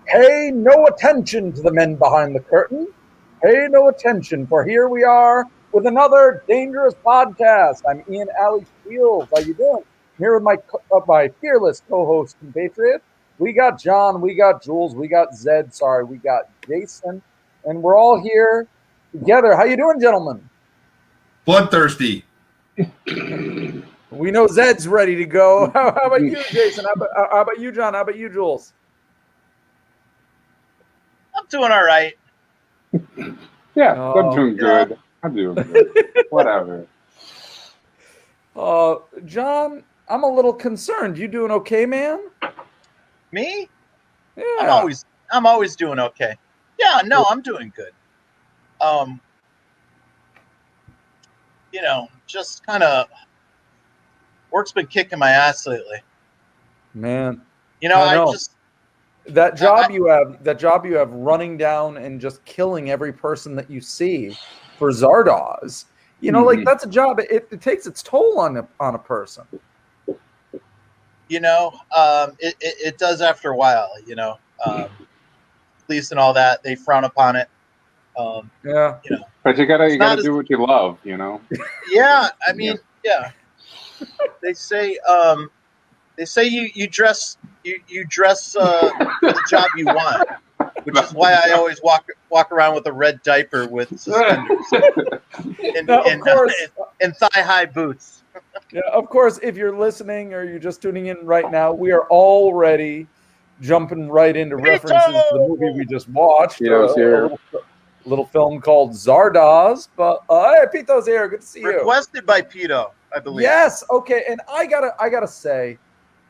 Pay no attention to the men behind the curtain. Pay no attention, for here we are with another dangerous podcast. I'm Ian Alley Shields. How you doing? I'm here with my fearless co-host compatriot. We got John, we got Jules, we got Zed. Sorry, we got Jason, and we're all here together. How you doing, gentlemen? Bloodthirsty. We know Zed's ready to go. How about you, Jason? How about you, John? How about you, Jules? I'm doing all right. Yeah, I'm doing good. I'm doing good. Whatever. John, I'm a little concerned. You doing okay, man? Me? Yeah. I'm always doing okay. Yeah, no, I'm doing good. Just kind of work's been kicking my ass lately. Man. I know. That job you have running down and just killing every person that you see for Zardoz. Like that's a job. It takes its toll on a person. It does after a while. Police and all that, they frown upon it. Yeah. But you gotta do what you love. Yeah, I mean, yeah. They say you dress the job you want, which is why I always walk around with a red diaper with suspenders and thigh-high boots. Yeah, of course, if you're listening or you're just tuning in right now, we are already jumping right into references to the movie we just watched. A little film called Zardoz. But hey, Pito's here. Good to see you. Requested by Pito, I believe. Yes. Okay. And I gotta say,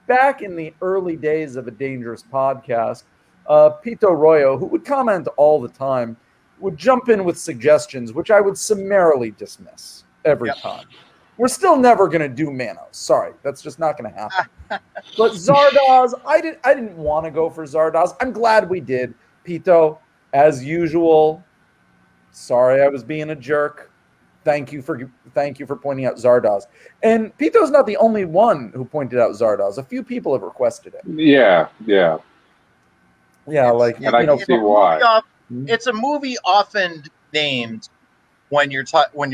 back in the early days of A Dangerous Podcast, Pito Royo, who would comment all the time, would jump in with suggestions, which I would summarily dismiss every time. We're still never going to do Manos. Sorry, that's just not going to happen. But Zardoz, I didn't want to go for Zardoz. I'm glad we did. Pito, as usual, sorry I was being a jerk. Thank you for pointing out Zardoz. And Pito's not the only one who pointed out Zardoz. A few people have requested it. Yeah. Yeah, And I can see why. It's a movie often named when you're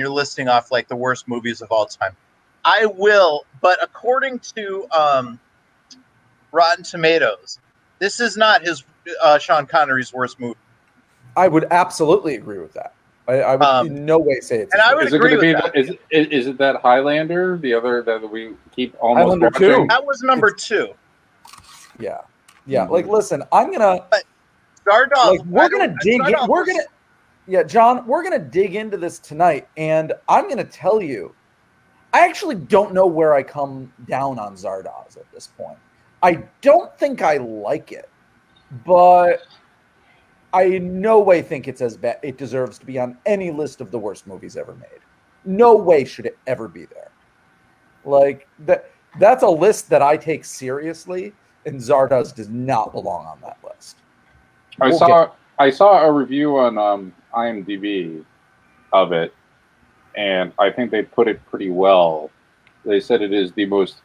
listing off like the worst movies of all time. I will, but according to Rotten Tomatoes, this is not his Sean Connery's worst movie. I would absolutely agree with that. I would in no way say it's. And I would agree with that. Is it that Highlander, the other that we keep almost Highlander watching? 2? That was number 2. Yeah. Like, listen, I'm gonna. Zardoz. We're gonna dig in. Yeah, John, we're gonna dig into this tonight, and I'm gonna tell you, I actually don't know where I come down on Zardoz at this point. I don't think I like it, but I in no way think it's as bad. It deserves to be on any list of the worst movies ever made. No way should it ever be there. Like that's a list that I take seriously, and Zardoz does not belong on that list. I saw a review on IMDb of it, and I think they put it pretty well. They said it is the most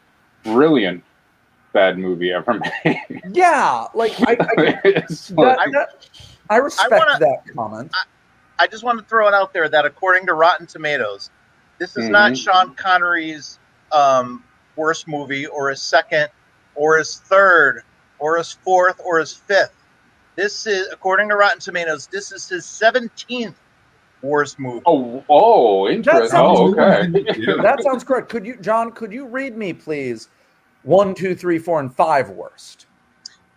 brilliant bad movie ever made. Yeah, like I respect that comment. I just want to throw it out there that according to Rotten Tomatoes, this is not Sean Connery's worst movie, or his second, or his third, or his fourth, or his fifth. This is, according to Rotten Tomatoes, this is his 17th worst movie. Oh, interesting. Okay. That sounds correct. John, could you read me, please, 1, 2, 3, 4, and 5 worst?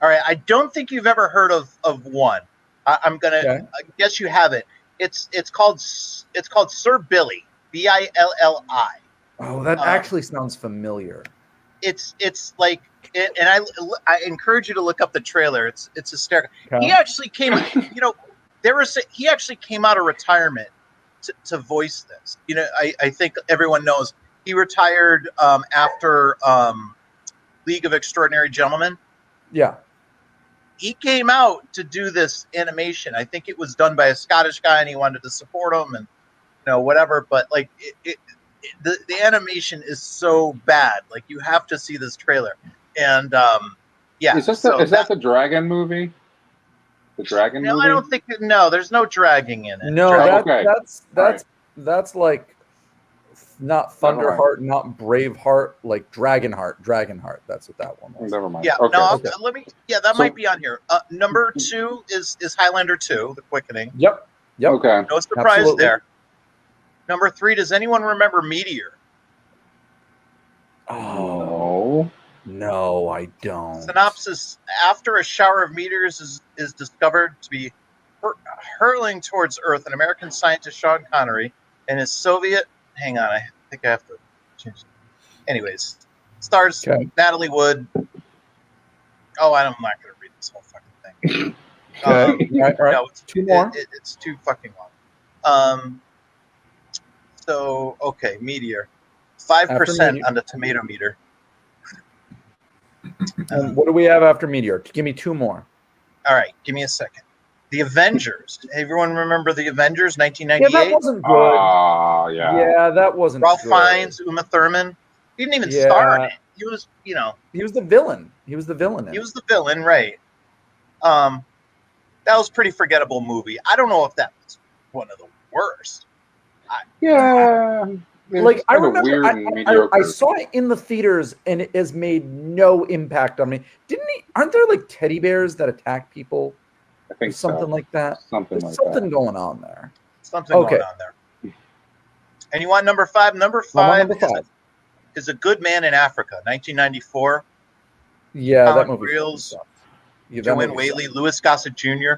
All right. I don't think you've ever heard of one. I'm gonna. Okay. I guess you haven't. It's called Sir Billy. Billi. Oh, that actually sounds familiar. It's like. And I encourage you to look up the trailer. It's hysterical. Okay. He actually came. He actually came out of retirement to voice this. I think everyone knows he retired after League of Extraordinary Gentlemen. Yeah. He came out to do this animation. I think it was done by a Scottish guy, and he wanted to support him, and whatever. But like the animation is so bad. Like you have to see this trailer. And yeah, is that the Dragon movie? The dragon No, movie? I don't think. No, there's no dragging in it. No, Okay. that's like not Never mind. Thunderheart, not Braveheart, like Dragonheart. That's what that one was. Never mind. Yeah, Okay. no, Okay. let me. Yeah, that So- might be on here. Number 2 is Highlander 2, The Quickening. Yep. Okay. No surprise Absolutely. there. Number 3, does anyone remember Meteor? Oh no, I don't. Synopsis: After a shower of meteors is discovered to be hurling towards Earth, an American scientist, Sean Connery, and his Soviet. Hang on, I think I have to change it. Anyways, stars Okay. Natalie Wood. Oh, I'm not going to read this whole fucking thing. Okay. All right. No, it's Two more. It's too fucking long. So okay, Meteor, 5% on the tomato meter. And what do we have after Meteor? Give me 2 more. All right, give me a second. The Avengers. Everyone remember the Avengers, Yeah, 1998? that wasn't good. Yeah. Yeah, that wasn't Ralph good. Fiennes, Uma Thurman. He didn't even Yeah. star in it. He was, He was the villain. He was the villain. he was the villain, right? That was a pretty forgettable movie. I don't know if that was one of the worst. Yeah. Like I remember, weird and mediocre. I saw it in the theaters, and it has made no impact on me. Aren't there like teddy bears that attack people? I think Something like that. Something There's like something going on there. Something Okay. going on there. And you want number 5? Number I'm on 5, number 5. is A Good Man in Africa, 1994. Yeah, Colin that movie. Reels, sucks. Yeah, that Joanne movie Whaley, sucks. Louis Gossett Jr.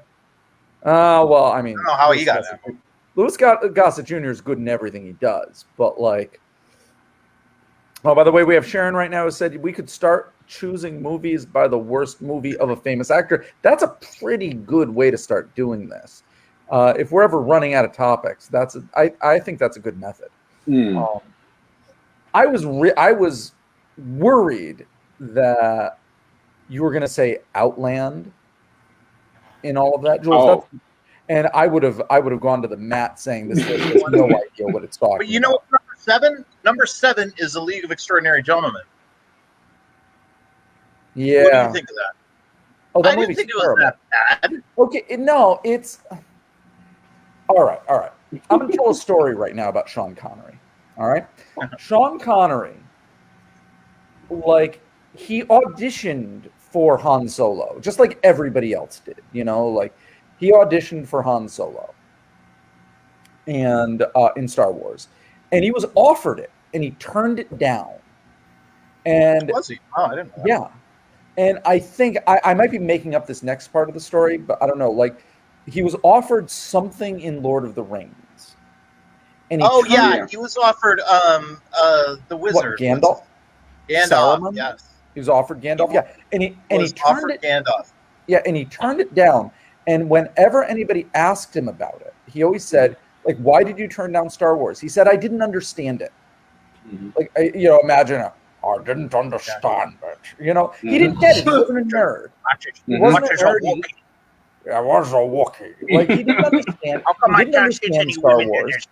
Well, I mean, I don't know how he Louis got Gossett- Louis Gossett Jr. is good in everything he does, but like, oh, by the way, we have Sharon right now who said we could start choosing movies by the worst movie of a famous actor. That's a pretty good way to start doing this. If we're ever running out of topics, I think that's a good method. I was worried that you were going to say Outland in all of that, Jules. Oh. And I would have gone to the mat saying this has no idea what it's talking But you know about. what, number 7? Number 7 is A League of Extraordinary Gentlemen. Yeah. What do you think of that? Oh, that I didn't movie's think it was terrible. that bad. Okay, no, it's all right. I'm going to tell a story right now about Sean Connery. All right, Sean Connery, like he auditioned for Han Solo, just like everybody else did. Like he auditioned for Han Solo, and in Star Wars, and he was offered it, and he turned it down. And Was he? Oh, I didn't know that. yeah. And I think I might be making up this next part of the story, but I don't know. Like, he was offered something in Lord of the Rings. And He was offered the wizard. Gandalf? Gandalf, Saruman? yes. He was offered Gandalf. Yeah. And he turned offered it. Gandalf. Yeah, and he turned it down. And whenever anybody asked him about it, he always said, like, why did you turn down Star Wars? He said, I didn't understand it. Mm-hmm. Like, imagine I didn't understand it. He didn't get it. He wasn't a nerd. He wasn't a nerd. I was a Wookiee. Like, he didn't understand. How come he I didn't can't see understand any Star women in Wars. this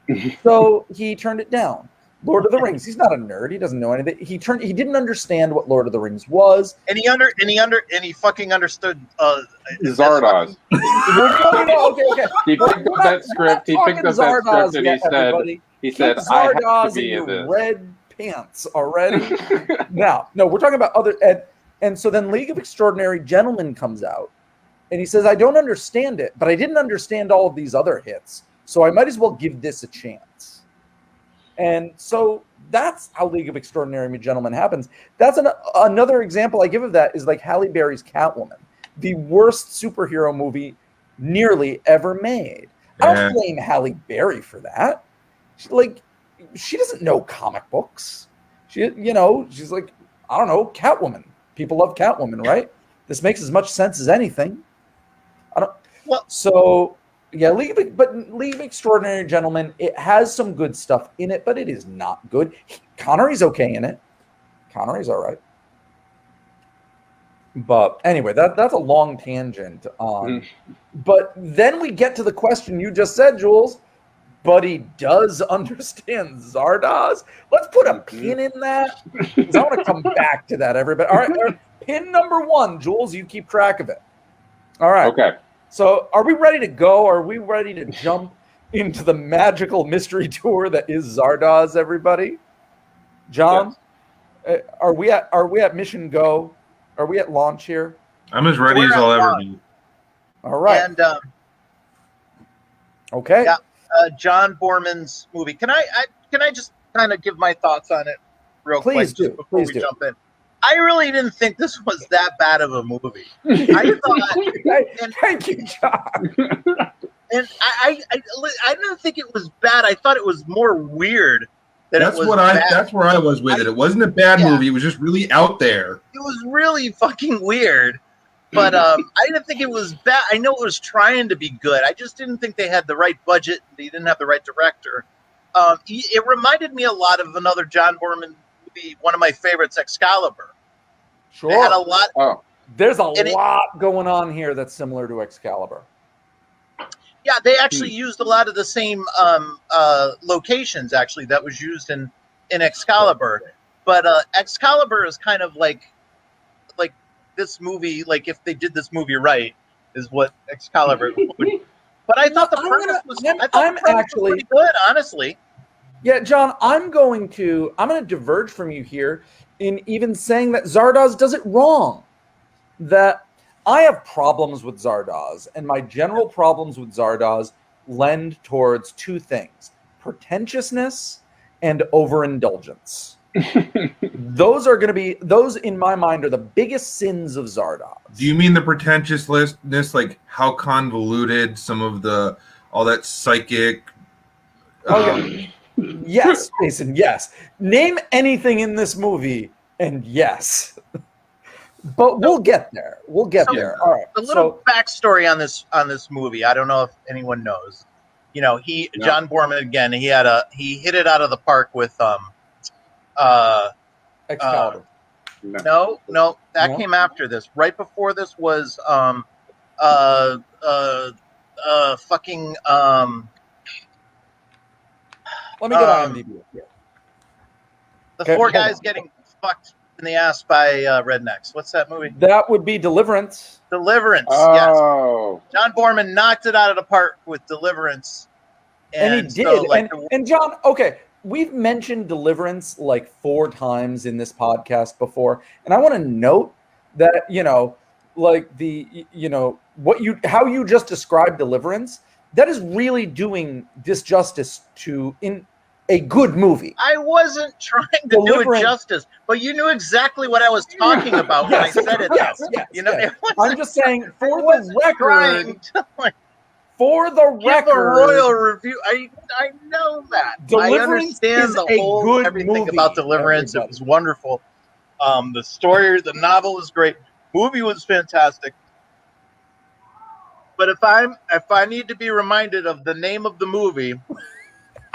movie? So he turned it down. Lord of the Rings. He's not a nerd. He doesn't know anything. He didn't understand what Lord of the Rings was. And he fucking understood Zardoz. Okay. He picked up that script. He picked up that script and he said, I have to Zardoz be in in your this. red pants already. No, we're talking about other and so then League of Extraordinary Gentlemen comes out, and he says, I don't understand it, but I didn't understand all of these other hits, so I might as well give this a chance. And so that's how League of Extraordinary Gentlemen happens. That's another example I give of that is like Halle Berry's Catwoman, the worst superhero movie nearly ever made. I don't blame Halle Berry for that. She doesn't know comic books. She's like, I don't know, Catwoman. People love Catwoman, right? This makes as much sense as anything. League of Extraordinary Gentlemen, it has some good stuff in it, but it is not good. Connery's okay in it. Connery's all right. But anyway, that's a long tangent. But then we get to the question you just said, Jules. But he does understand Zardoz. Let's put a pin in that, because I want to come back to that, everybody. All right, pin number 1, Jules, you keep track of it. All right. Okay. So are we ready to go? Are we ready to jump into the magical mystery tour that is Zardoz, everybody? John, are we at mission go? Are we at launch here? I'm as ready We're as at I'll ever launch. be. All right. And Okay. yeah, John Borman's movie. Can I just kind of give my thoughts on it real Please quick do. before Please we do. jump in? I really didn't think this was that bad of a movie. I thought, Thank you, John. and I didn't think it was bad. I thought it was more weird than That's it was what bad. That's where I was with it. It wasn't a bad movie. It was just really out there. It was really fucking weird. But I didn't think it was bad. I know it was trying to be good. I just didn't think they had the right budget. They didn't have the right director. It reminded me a lot of another John Borman movie, one of my favorites, Excalibur. Sure. They had a lot. Oh, there's a lot going on here that's similar to Excalibur. Yeah, they actually used a lot of the same locations, actually, that was used in Excalibur. But Excalibur is kind of like this movie, like if they did this movie right, is what Excalibur would. But I thought the premise was pretty good, honestly. Yeah, John, I'm going to diverge from you here in even saying that Zardoz does it wrong. That I have problems with Zardoz, and my general problems with Zardoz lend towards two things: pretentiousness and overindulgence. Those in my mind are the biggest sins of Zardoz. Do you mean the pretentiousness, like how convoluted some of all that psychic? Yes, Jason. Yes. Name anything in this movie, and yes. But we'll get there. We'll get there. All right. A little backstory on this movie. I don't know if anyone knows. You know, John Borman again. He hit it out of the park with Excalibur. No, that came after this. Right before this was fucking Let me get IMDb here. The four guys getting fucked in the ass by rednecks. What's that movie? That would be Deliverance. Deliverance. Oh. Yes. John Borman knocked it out of the park with Deliverance, and he did. So, and John, okay, we've mentioned Deliverance like 4 times in this podcast before, and I want to note that how you just described Deliverance, that is really doing disjustice to in a good movie. I wasn't trying to do it justice, but you knew exactly what I was talking about when I said it. Yes, I'm just saying for the record. For the record, give a royal review. I know that. Deliverance I understand everything about Deliverance. Everybody. It was wonderful. The story, the novel was great. Movie was fantastic. But if I need to be reminded of the name of the movie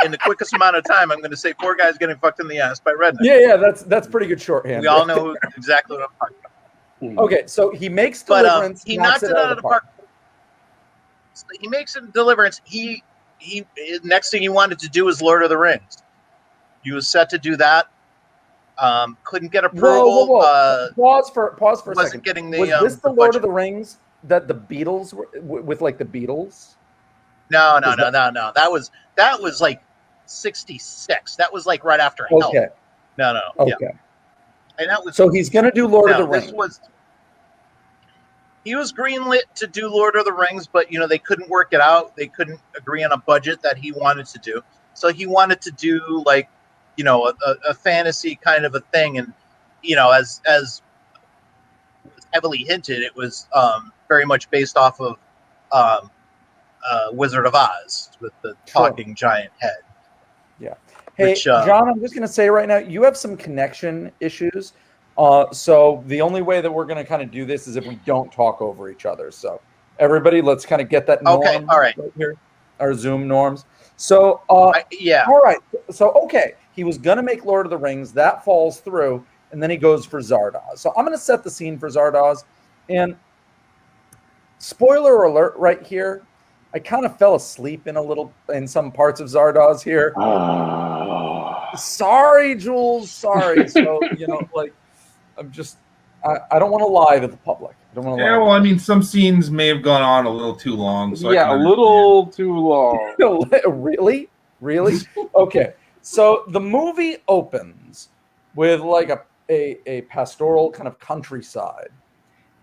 in the quickest amount of time, I'm going to say 4 guys getting fucked in the ass by rednecks. Yeah, that's pretty good shorthand. We all know exactly what I'm talking about. Okay, so he makes Deliverance. He knocks it out of the park. So he makes it Deliverance. He next thing he wanted to do was Lord of the Rings. He was set to do that. Couldn't get approval. Whoa. Pause for a wasn't second. Getting was this the Lord of the Rings that the Beatles were with, like the Beatles? No. That was like 66. That was like right after Help. Okay. No. Okay. Yeah. And that was so he's going to do Lord of the Rings. He was greenlit to do Lord of the Rings, but they couldn't work it out. They couldn't agree on a budget that he wanted to do. So he wanted to do like, a fantasy kind of a thing. And, as heavily hinted, it was very much based off of Wizard of Oz with the talking giant head. Yeah. Hey, John, I'm just going to say right now, you have some connection issues. So the only way that we're going to kind of do this is if we don't talk over each other. So everybody, let's kind of get that norm all right here, our Zoom norms. So, yeah. All right. So, okay. He was going to make Lord of the Rings. That falls through. And then he goes for Zardoz. So I'm going to set the scene for Zardoz. And spoiler alert right here. I kind of fell asleep in some parts of Zardoz here. Sorry, Jules. Sorry. So, I don't want to lie to the public. I don't want to Yeah, well, I mean, some scenes may have gone on a little too long. So Yeah, a little too long. Really? Really? Okay. So the movie opens with like a pastoral kind of countryside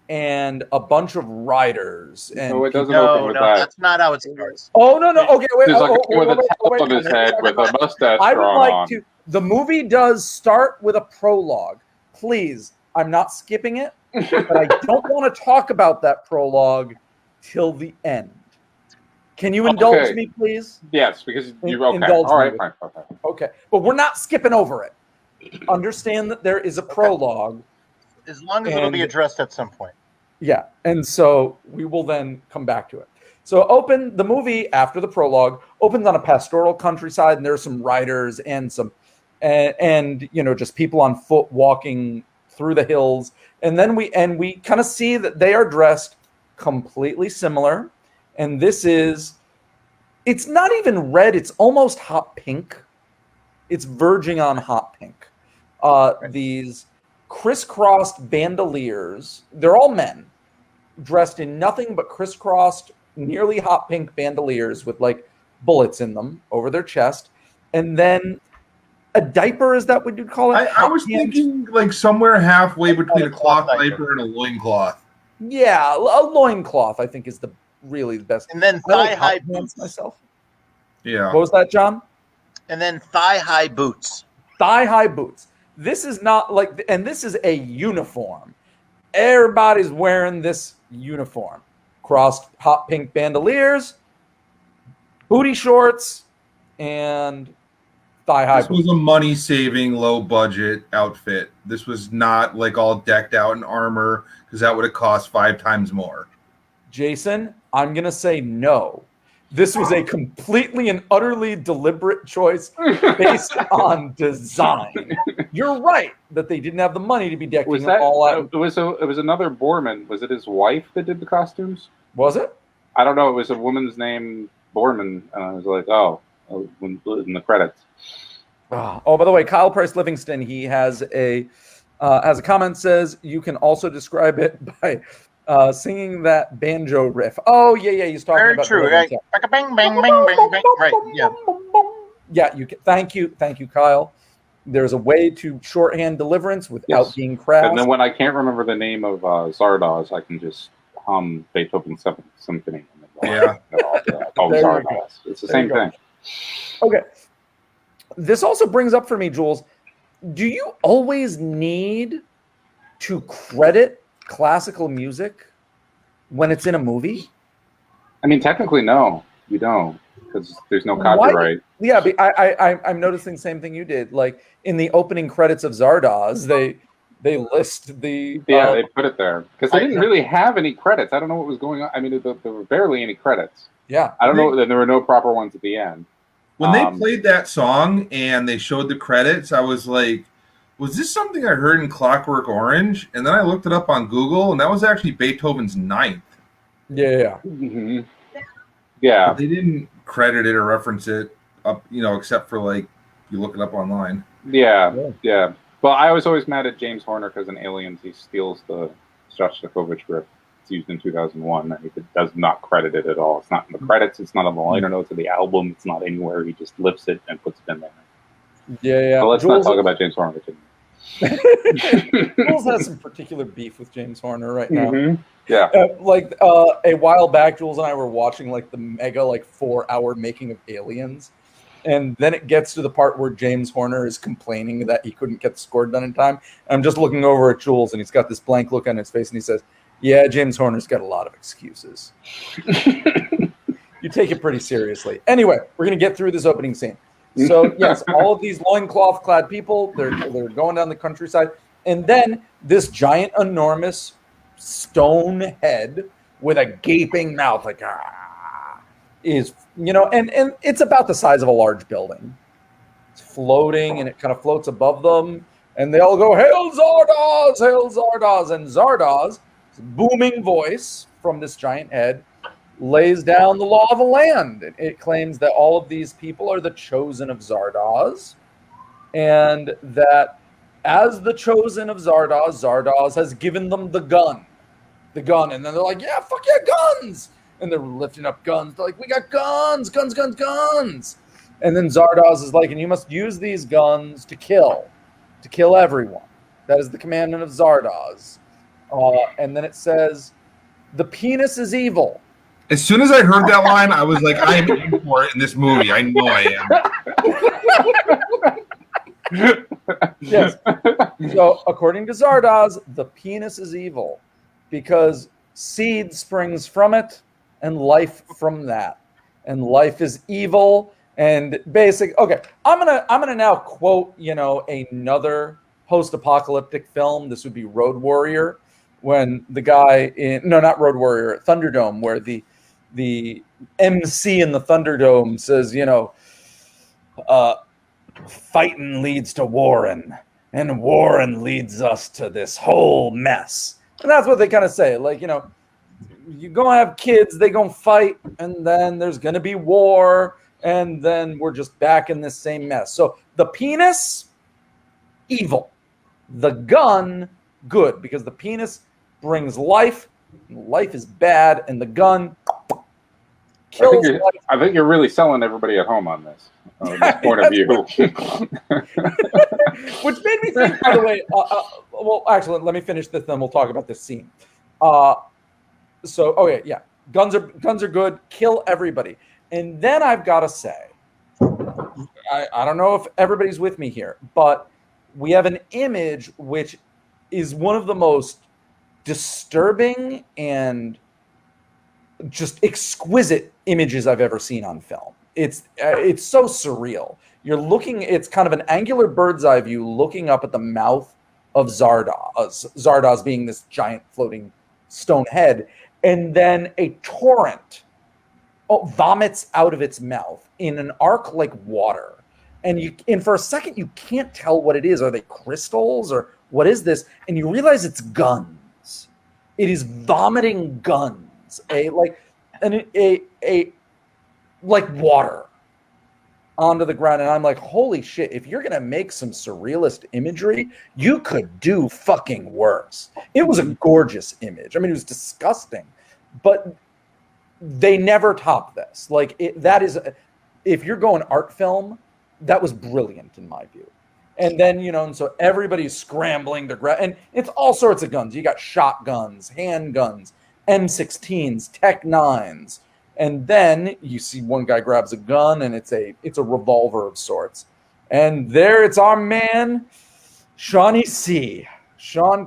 and a bunch of riders and No, it doesn't people. open with that. That's not how it starts. Oh no! Okay, wait. There's like a guy with a wait, towel on his head with a mustache I would drawn like on. to. The movie does start with a prologue. Please, I'm not skipping it, but I don't want to talk about that prologue till the end. Can you indulge me, please? Yes, because you're okay. Indulge All right, me fine. Okay, but we're not skipping over it. Understand that there is a prologue. As long as it'll be addressed at some point. Yeah, and so we will then come back to it. So the movie after the prologue opens on a pastoral countryside, and there's some riders and some and just people on foot walking through the hills, and then we kind of see that they are dressed completely similar, and it's not even red, it's almost hot pink. It's verging on hot pink. These crisscrossed bandoliers, they're all men dressed in nothing but crisscrossed, nearly hot pink bandoliers with like bullets in them over their chest, and then a diaper. Is that what you'd call it? I was thinking like somewhere halfway between a cloth diaper and a loincloth. Yeah, a loincloth I think is really the best. And then thigh-high boots. Myself. Yeah. What was that, John? And then thigh-high boots. Thigh-high boots. This is not like, and this is a uniform. Everybody's wearing this uniform. Crossed hot pink bandoliers, booty shorts, and thigh-high boots. This was a money-saving, low-budget outfit. This was not like all decked out in armor, because that would have cost 5 times more. Jason, I'm going to say no. This was a completely and utterly deliberate choice based on design. You're right that they didn't have the money to be decking them all out. It was another Borman. Was it his wife that did the costumes? Was it? I don't know. It was a woman's name, Borman, and I was like, in the credits. Oh, by the way, Kyle Price Livingston, he has a comment, says you can also describe it by singing that banjo riff. Oh yeah, he's talking Very about true. Right. Bang, bang, bang, bang, bang. Right. Yeah. Yeah. You can. Thank you, Kyle. There's a way to shorthand deliverance without being crass. And then when I can't remember the name of Zardoz, I can just hum Beethoven's Symphony. Yeah. Zardoz. It's the same thing. Okay. This also brings up for me, Jules, do you always need to credit classical music when it's in a movie? I mean, technically, no, you don't, because there's no copyright. Yeah, but I'm noticing the same thing you did. Like in the opening credits of Zardoz, they list the... Yeah, they put it there. Because they didn't really have any credits. I don't know what was going on. I mean, there were barely any credits. Yeah. I don't know. There were no proper ones at the end. When they played that song and they showed the credits, I was like, was this something I heard in Clockwork Orange? And then I looked it up on Google, and that was actually Beethoven's Ninth. Yeah. Mm-hmm. Yeah. But they didn't credit it or reference it up, except for like you look it up online. Yeah. But I was always mad at James Horner because in Aliens he steals the Shostakovich riff. It's used in 2001, and he does not credit it at all. It's not in the credits. It's not on the liner notes of the album. It's not anywhere. He just lifts it and puts it in there. Yeah. So let's not talk about James Horner. Jules has some particular beef with James Horner right now. Mm-hmm. Yeah. A while back, Jules and I were watching the mega 4-hour making of Aliens. And then it gets to the part where James Horner is complaining that he couldn't get the score done in time. And I'm just looking over at Jules, and he's got this blank look on his face, and he says, yeah, James Horner's got a lot of excuses. You take it pretty seriously. Anyway, we're going to get through this opening scene. So, yes, all of these loincloth-clad people, they're going down the countryside. And then this giant, enormous stone head with a gaping mouth, is, and it's about the size of a large building. It's floating, and it kind of floats above them. And they all go, Hail Zardoz! Hail Zardoz! And Zardoz, booming voice from this giant head, lays down the law of the land. It claims that all of these people are the chosen of Zardoz, and that as the chosen of Zardoz, Zardoz has given them the gun. And then they're like, yeah, fuck yeah, guns. And they're lifting up guns. They're like, we got guns. And then Zardoz is like, and you must use these guns to kill everyone. That is the commandment of Zardoz. And then it says, the penis is evil. As soon as I heard that line, I was like, I am in for it in this movie. I know I am. Yes. So according to Zardoz, the penis is evil because seed springs from it and life from that. And life is evil and basic. Okay, I'm gonna now quote, another post-apocalyptic film. This would be Road Warrior, when the guy not Road Warrior, Thunderdome, where the MC in the Thunderdome says, fighting leads to warring, and warring leads us to this whole mess. And that's what they kind of say. Like, you're going to have kids, they going to fight, and then there's going to be war, and then we're just back in this same mess. So the penis, evil. The gun, good, because the penis brings life. Life is bad, and the gun kills life. I think you're really selling everybody at home on this point of view. Which made me think, by the way, well, actually, let me finish this, then we'll talk about this scene. Guns are good, kill everybody. And then I've got to say, I don't know if everybody's with me here, but we have an image which is one of the most disturbing and just exquisite images I've ever seen on film. It's so surreal. You're looking, it's kind of an angular bird's eye view looking up at the mouth of Zardoz being this giant floating stone head, and then a torrent vomits out of its mouth in an arc like water. And for a second you can't tell what it is. Are they crystals or what is this? And you realize it's guns. It is vomiting guns. Like water onto the ground. And I'm like, holy shit, if you're gonna make some surrealist imagery, you could do fucking worse. It was a gorgeous image. I mean, it was disgusting, but they never top this. If you're going art film, that was brilliant in my view. And then, and so everybody's scrambling to grab, and it's all sorts of guns. You got shotguns, handguns, M16s, Tech 9s. And then you see one guy grabs a gun, and it's a revolver of sorts. And there it's our man, Sean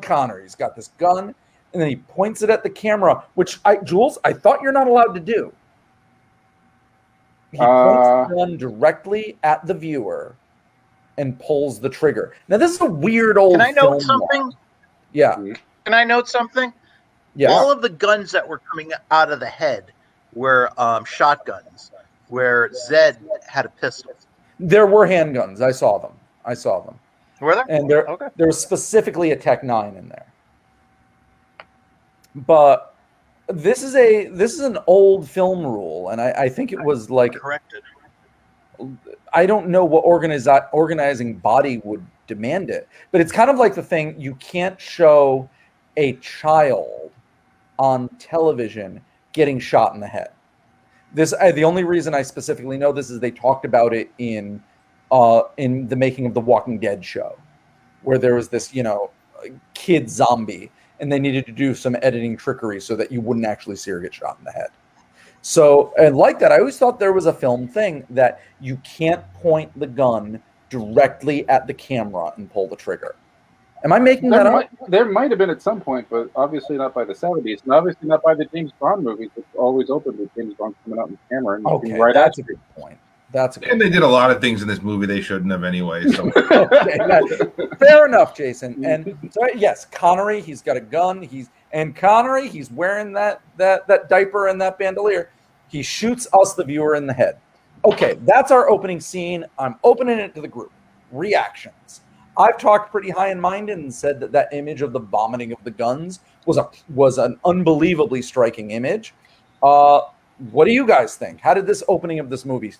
Connery. He's got this gun, and then he points it at the camera, which Jules, I thought you're not allowed to do. He points the gun directly at the viewer and pulls the trigger. Now, this is a weird old. Can I note something? Yeah. Can I note something? Yeah. All of the guns that were coming out of the head were shotguns, where Zed had a pistol. There were handguns. I saw them. Were there? And there was specifically a Tech 9 in there. But this is an old film rule, and I think it was like corrected. I don't know what organizing body would demand it, but it's kind of like the thing, you can't show a child on television getting shot in the head. The only reason I specifically know this is they talked about it in the making of the Walking Dead show, where there was this kid zombie, and they needed to do some editing trickery so that you wouldn't actually see her get shot in the head. So, and like that, I always thought there was a film thing that you can't point the gun directly at the camera and pull the trigger. Am I making that up? There might have been at some point, but obviously not by the 70s, and obviously not by the James Bond movies, which always opened with James Bond coming out in the camera and okay, right that's a good point. And they did a lot of things in this movie they shouldn't have anyway. So. Fair enough, Jason. And so, yes, Connery, he's got a gun. He's wearing that diaper and that bandolier. He shoots us, the viewer, in the head. Okay, that's our opening scene. I'm opening it to the group. Reactions. I've talked pretty high and minded and said that image of the vomiting of the guns was an unbelievably striking image. What do you guys think? How did this opening of this movie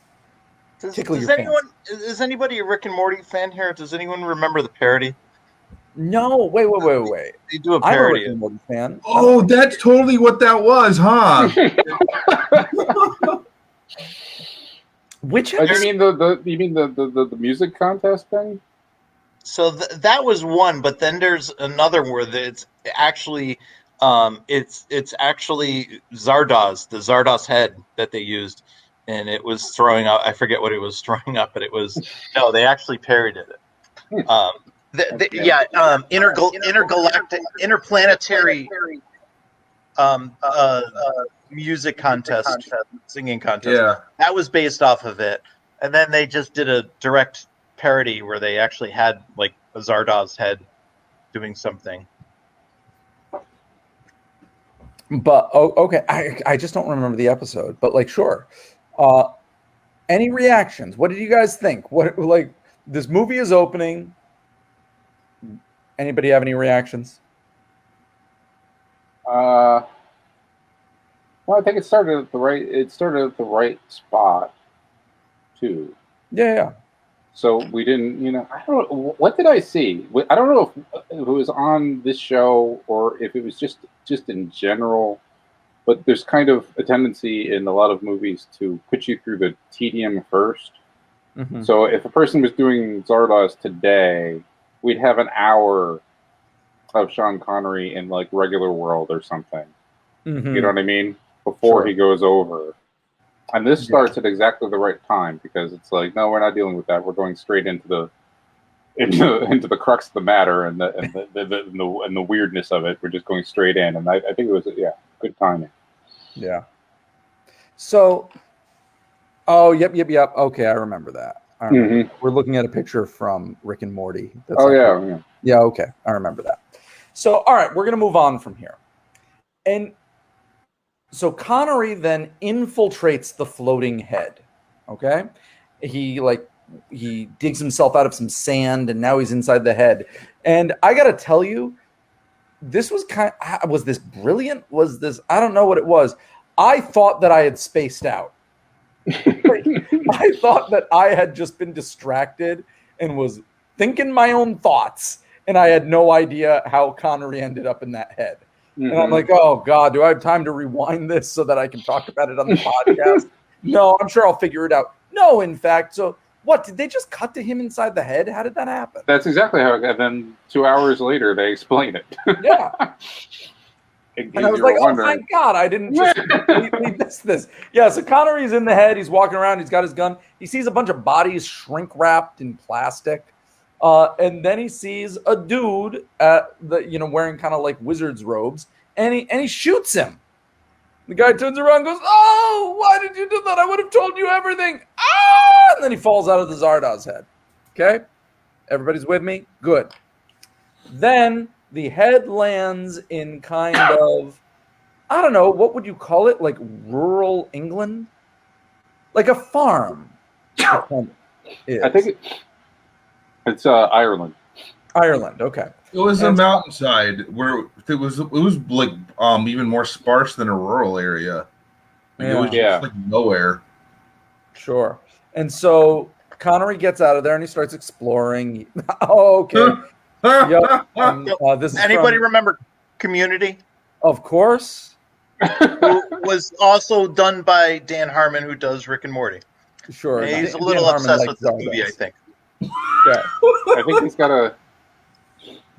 tickle your fancy? Is anybody a Rick and Morty fan here? Does anyone remember the parody? No, wait. They do a I'm a parody. Rick and Morty fan. Oh, that's totally what that was, huh? Which You mean the music contest thing? So that was one, but then there's another where it's actually it's actually Zardoz, the Zardoz head that they used, and it was throwing up. I forget what it was throwing up, but it was no. They actually parodied it. Intergalactic, interplanetary music contest, singing contest. Yeah. That was based off of it, and then they just did a direct parody where they actually had like a Zardoz head doing something. But okay, I just don't remember the episode. But like, sure. Any reactions? What did you guys think? What like this movie is opening? Anybody have any reactions? Well, I think it started at the right spot, too. Yeah. So we didn't, I don't know. What did I see? I don't know if it was on this show or if it was just in general. But there's kind of a tendency in a lot of movies to put you through the tedium first. Mm-hmm. So if a person was doing Zardoz today, we'd have an hour of Sean Connery in like regular world or something. Mm-hmm. You know what I mean? Before Sure. he goes over. And this starts at exactly the right time because it's like, no, we're not dealing with that. We're going straight into the crux of the matter and the weirdness of it. We're just going straight in, and I think it was good timing. Yeah. So, yep. Okay, I remember that. Mm-hmm. We're looking at a picture from Rick and Morty. Yeah. Okay, I remember that. So, all right, we're gonna move on from here, and so Connery then infiltrates the floating head. Okay, he digs himself out of some sand, and now he's inside the head. And I gotta tell you, this was was this brilliant? Was this? I don't know what it was. I thought that I had spaced out. I thought that I had just been distracted and was thinking my own thoughts, and I had no idea how Connery ended up in that head. Mm-hmm. And I'm like, oh God, do I have time to rewind this so that I can talk about it on the podcast? No, I'm sure I'll figure it out. No, in fact, so what, did they just cut to him inside the head? How did that happen? That's exactly how it got. Then 2 hours later, they explain it. Yeah. And I was like, oh, thank God, I didn't just completely miss this. Yeah, so Connery's in the head. He's walking around. He's got his gun. He sees a bunch of bodies shrink-wrapped in plastic. And then he sees a dude wearing kind of like wizard's robes, and he shoots him. The guy turns around and goes, oh, why did you do that? I would have told you everything. Ah! And then he falls out of the Zardoz head. Okay? Everybody's with me? Good. Then the head lands in kind of, I don't know, what would you call it? Like rural England? Like a farm. I think it's Ireland. Ireland, okay. It was a mountainside where it was like even more sparse than a rural area. It was just like nowhere. Sure. And so Connery gets out of there and he starts exploring. Oh, okay. Yep. This is anybody remember Community? Of course. Who was also done by Dan Harmon, who does Rick and Morty. Sure. And he's a little obsessed with the movie, I think. Yeah. I think he's got a...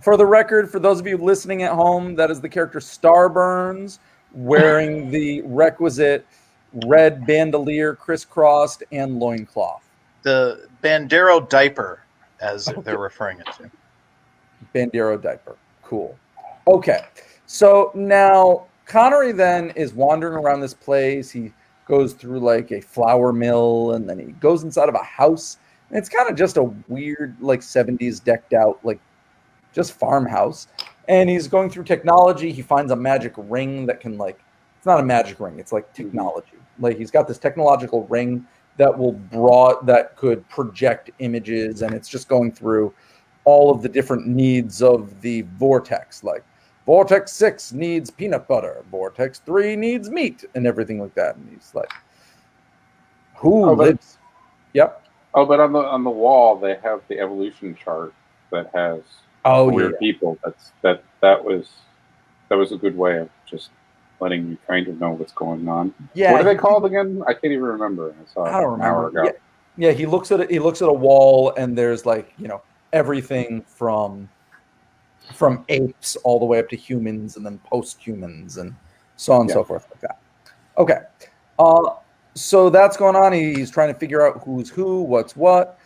For the record, for those of you listening at home, that is the character Starburns wearing the requisite red bandolier, crisscrossed, and loincloth. The Bandero diaper, as they're referring it to. Bandero diaper. Cool. Okay. So now Connery then is wandering around this place. He goes through like a flour mill, and then he goes inside of a house. And it's kind of just a weird, like 70s decked out, like just farmhouse. And he's going through technology. He finds a magic ring that can it's not a magic ring. It's like technology. Like he's got this technological ring that could project images. And it's just going through all of the different needs of the Vortex. Like Vortex 6 needs peanut butter. Vortex 3 needs meat and everything like that. And he's like, who lives? Yep. Oh, but on the wall, they have the evolution chart that has Oh, weird people. That was a good way of just letting you kind of know what's going on. Yeah. What are they called again? I can't even remember. I saw it don't an hour remember. ago. Yeah. He looks at it. He looks at a wall, and there's like, everything from apes all the way up to humans, and then post-humans, and so on and so forth like that. Okay. So that's going on. He's trying to figure out who's who, what's what.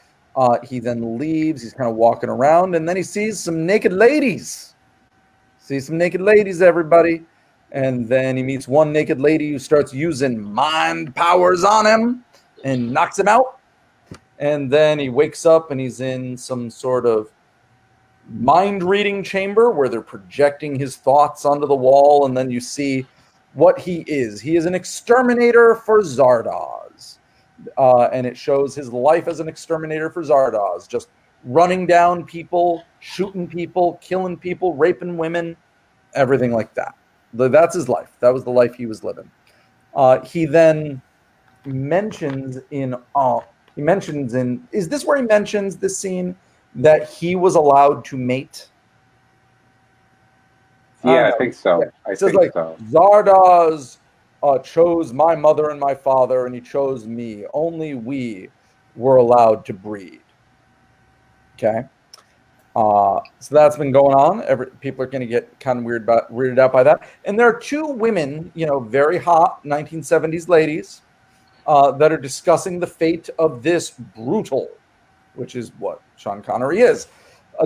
He then leaves. He's kind of walking around, and then he sees some naked ladies. Everybody. And then he meets one naked lady who starts using mind powers on him and knocks him out. And then he wakes up, and he's in some sort of mind-reading chamber where they're projecting his thoughts onto the wall, and then you see what he is. He is an exterminator for Zardoz. And it shows his life as an exterminator for Zardoz, just running down people, shooting people, killing people, raping women, everything like that. That's his life. That was the life he was living. He then mentions is this where he mentions this scene that he was allowed to mate? Yeah, I think so. Yeah. I it says think like so. Zardoz chose my mother and my father, and he chose me. Only we were allowed to breed. Okay. So that's been going on. People are going to get kind of weirded out by that. And there are two women, very hot 1970s ladies that are discussing the fate of this brutal, which is what Sean Connery is,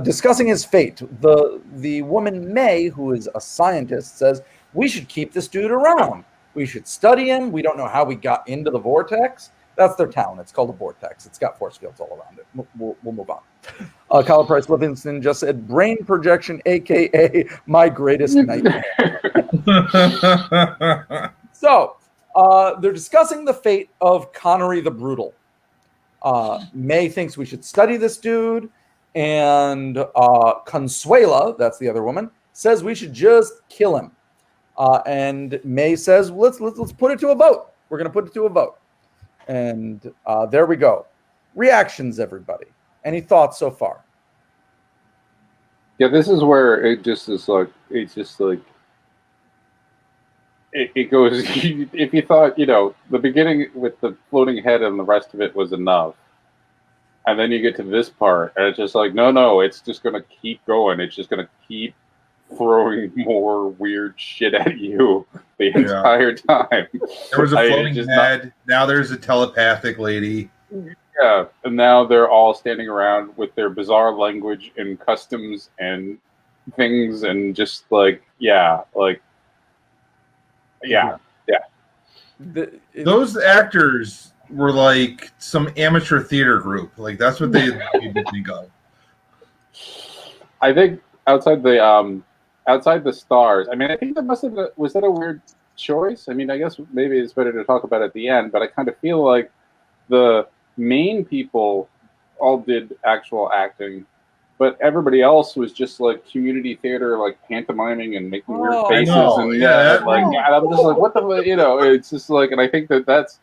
discussing his fate. The woman May, who is a scientist, says, we should keep this dude around. We should study him. We don't know how we got into the Vortex. That's their town. It's called a Vortex. It's got force fields all around it. We'll move on. Kyle Price Livingston just said, brain projection, a.k.a. my greatest nightmare. So they're discussing the fate of Connery the Brutal. May thinks we should study this dude, and Consuela, that's the other woman, says we should just kill him. And May says, let's put it to a vote. We're going to put it to a vote. And there we go. Reactions, everybody. Any thoughts so far? Yeah, this is where it just is like, it's just like, it goes, if you thought, the beginning with the floating head and the rest of it was enough, and then you get to this part, and it's just like, no, it's just going to keep going. It's just going to keep throwing more weird shit at you the entire time. There was a floating head. Now there's a telepathic lady. Yeah, and now they're all standing around with their bizarre language and customs and things, and just like, yeah. Those actors were like some amateur theater group. Like that's what they think of. I think outside the stars. I mean, I think was that a weird choice? I mean, I guess maybe it's better to talk about it at the end, but I kind of feel like the main people all did actual acting, but everybody else was just like community theater, like pantomiming and making weird faces. I'm just like, what the, it's just like, and I think that's,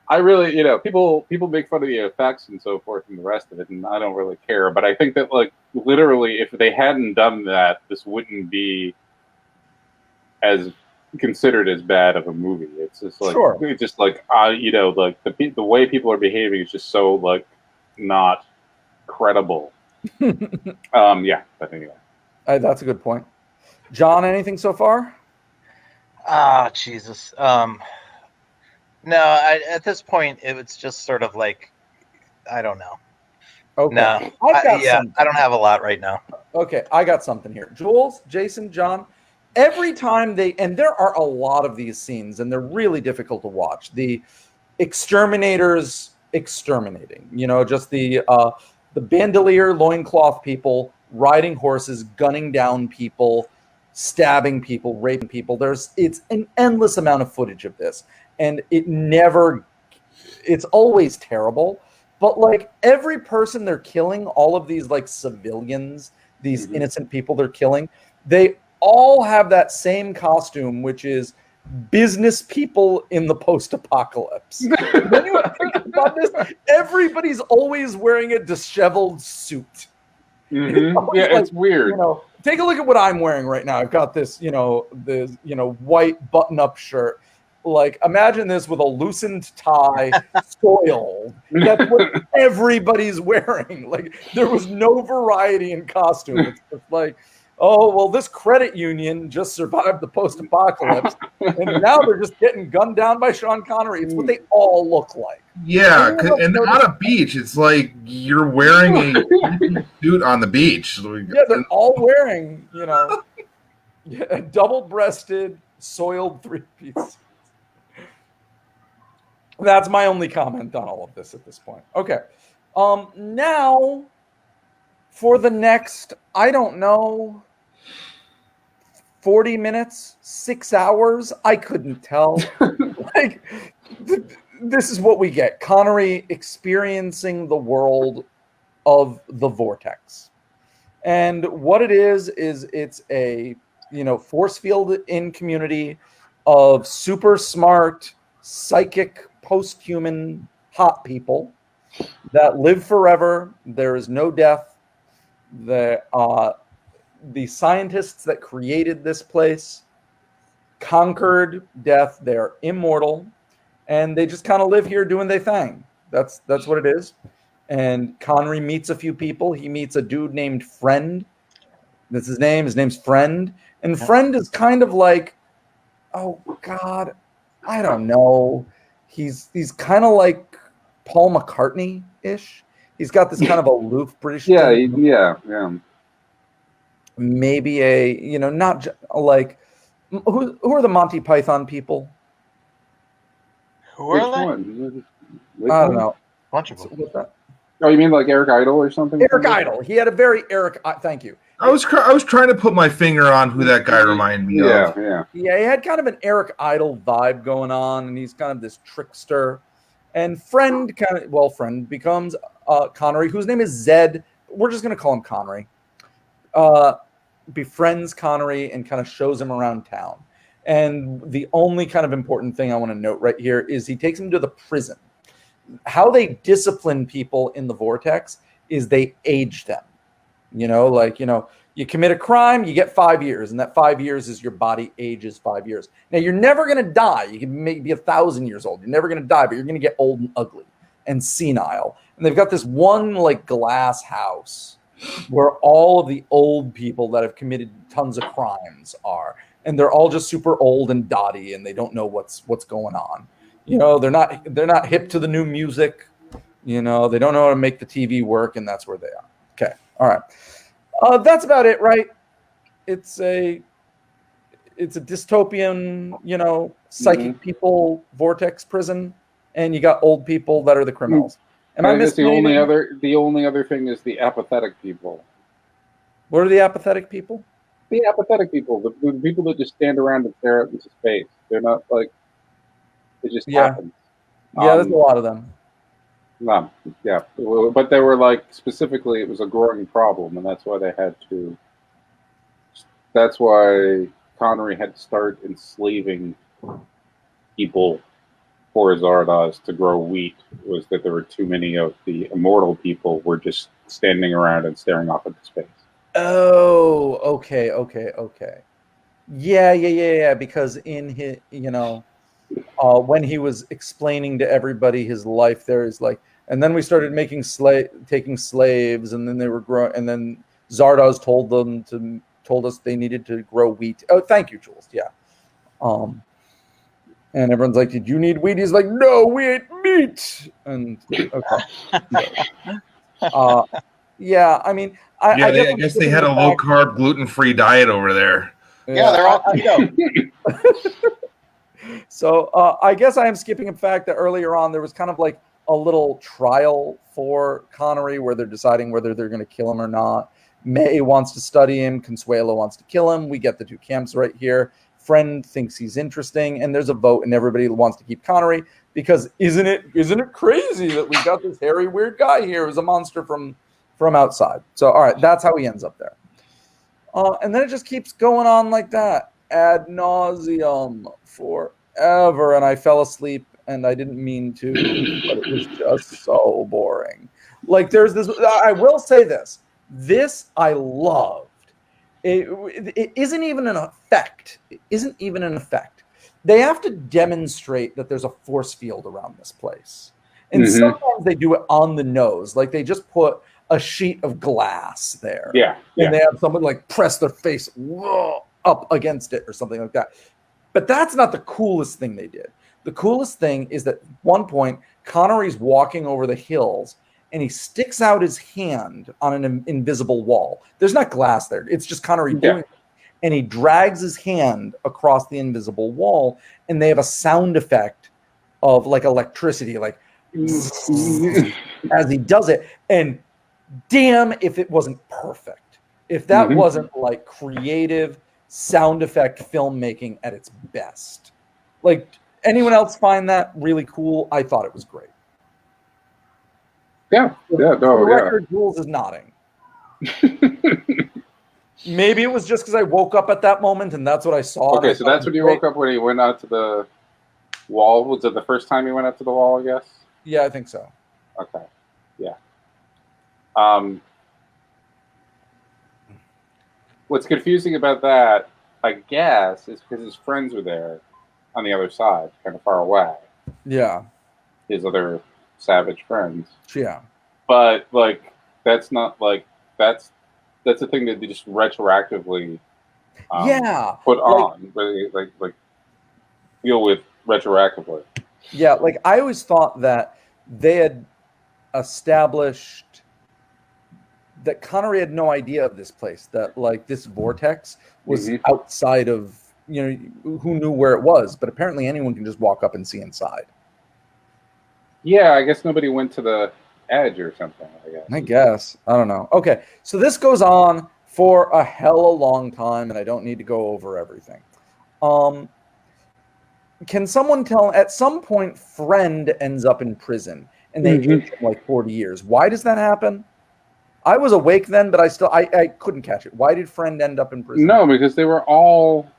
I really, people make fun of the effects and so forth and the rest of it, and I don't really care. But I think that, like, literally, if they hadn't done that, this wouldn't be as considered as bad of a movie. It's just like, it's just like, like the way people are behaving is just so like not credible. Yeah, but anyway, that's a good point. John, anything so far? Jesus. No, at this point, it's just sort of like, I don't know. Okay. No, I don't have a lot right now. Okay, I got something here. Jules, Jason, John, every time and there are a lot of these scenes, and they're really difficult to watch. The exterminators exterminating, just the bandolier loincloth people riding horses, gunning down people, stabbing people, raping people. It's an endless amount of footage of this. And it's always terrible. But like every person they're killing, all of these like civilians, these innocent people they're killing, they all have that same costume, which is business people in the post-apocalypse. When you think about this, everybody's always wearing a disheveled suit. Mm-hmm. Yeah, it's weird. Take a look at what I'm wearing right now. I've got this, white button-up shirt. Like, imagine this with a loosened tie, soiled. That's what everybody's wearing. Like, there was no variety in costume. It's just like, oh, well, this credit union just survived the post-apocalypse, and now they're just getting gunned down by Sean Connery. It's what they all look like. Yeah, and on a beach, it's like you're wearing a suit on the beach. Yeah, they're all wearing, double-breasted, soiled three-piece. That's my only comment on all of this at this point. Okay. Now, for the next, I don't know, 40 minutes, 6 hours, I couldn't tell. Like, this is what we get. Connery experiencing the world of the Vortex. And what it is it's a, force field in community of super smart, psychic, post-human, hot people that live forever. There is no death. The scientists that created this place conquered death. They're immortal, and they just kind of live here doing their thing. That's what it is. And Connery meets a few people. He meets a dude named Friend. That's his name. His name's Friend. And Friend is kind of like, oh God, I don't know. He's kind of like Paul McCartney-ish. He's got this kind of aloof British thing. Yeah. Maybe a, not like, who are the Monty Python people? Who are they? I don't know. Bunch of them. What's that? Oh, you mean like Eric Idle or something? Eric Idle. He had a very thank you. I was trying to put my finger on who that guy reminded me of. Yeah, he had kind of an Eric Idle vibe going on, and he's kind of this trickster. And Friend becomes Connery, whose name is Zed. We're just going to call him Connery. Befriends Connery and kind of shows him around town. And the only kind of important thing I want to note right here is he takes him to the prison. How they discipline people in the Vortex is they age them. You commit a crime, you get 5 years, and that 5 years is your body ages 5 years. Now, you're never going to die. You can maybe be 1,000 years old. You're never going to die, but you're going to get old and ugly and senile. And they've got this one glass house where all of the old people that have committed tons of crimes are. And they're all just super old and dotty, and they don't know what's going on. They're not hip to the new music. They don't know how to make the TV work, and that's where they are. Okay. All right. That's about it, right? It's a dystopian, psychic people Vortex prison, and you got old people that are the criminals. Am I missing the only other thing is the apathetic people. What are the apathetic people? The apathetic people, the people that just stand around and stare out into space. They're not like it just happens. Yeah, there's a lot of them. Yeah, but they were specifically, it was a growing problem, and that's why they had to. That's why Connery had to start enslaving people for Zardoz to grow wheat. Was that there were too many of the immortal people were just standing around and staring off into space. Oh, okay. Yeah. Because in his, when he was explaining to everybody his life, there is and then we started taking slaves, and then they were growing, and then Zardoz told us they needed to grow wheat. Oh, thank you, Jules. Yeah. And everyone's like, "Did you need wheat?" He's like, "No, we ate meat." And okay. Yeah, I mean, I guess they had a low carb, gluten free diet over there. Yeah, they're all keto. So I guess I am skipping a fact that earlier on there was kind of a little trial for Connery where they're deciding whether they're going to kill him or not. May wants to study him. Consuelo wants to kill him. We get the two camps right here. Friend thinks he's interesting, and there's a vote, and everybody wants to keep Connery because isn't it crazy that we got this hairy weird guy here who's a monster from outside? So all right, that's how he ends up there. And then it just keeps going on like that ad nauseum forever, and I fell asleep, and I didn't mean to, but it was just so boring. There's this. I will say this. This I loved. It isn't even an effect. It isn't even an effect. They have to demonstrate that there's a force field around this place. And sometimes they do it on the nose. Like they just put a sheet of glass there. Yeah. And they have someone like press their face up against it or something like that. But that's not the coolest thing they did. The coolest thing is that at one point, Connery's walking over the hills and he sticks out his hand on an invisible wall. There's not glass there. It's just Connery doing it. And he drags his hand across the invisible wall, and they have a sound effect of like electricity, like as he does it. And damn if it wasn't perfect. If that wasn't like creative sound effect filmmaking at its best. Like, anyone else find that really cool? I thought it was great. Yeah. For the record, Jules is nodding. Maybe it was just because I woke up at that moment and that's what I saw. Okay, so that's when you woke up when he went out to the wall. Was it the first time he went out to the wall, I guess? Yeah, I think so. Okay. Yeah. What's confusing about that, I guess, is because his friends were there on the other side, kind of far away. Yeah. His other savage friends. Yeah. But like that's not like that's a thing that they just retroactively put on, like deal with retroactively. Yeah, like I always thought that they had established that Connery had no idea of this place, that like this vortex was outside of, you know, who knew where it was, but apparently anyone can just walk up and see inside. Yeah, I guess nobody went to the edge or something, I guess. I don't know. Okay, so this goes on for a hell of a long time, and I don't need to go over everything. Can someone tell, at some point, Friend ends up in prison, and they age him like 40 years. Why does that happen? I was awake then, but I couldn't catch it. Why did Friend end up in prison? No, because they were all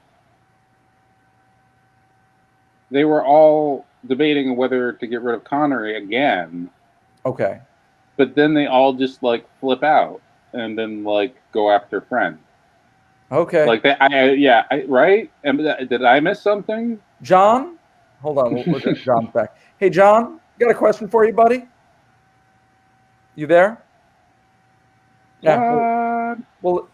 debating whether to get rid of Connery again. Okay. But then they all just like flip out and then like go after Friend. Okay. Like that. Right? Did I miss something? John? Hold on. We'll get John's back. Hey, John, got a question for you, buddy? You there? Yeah. Well,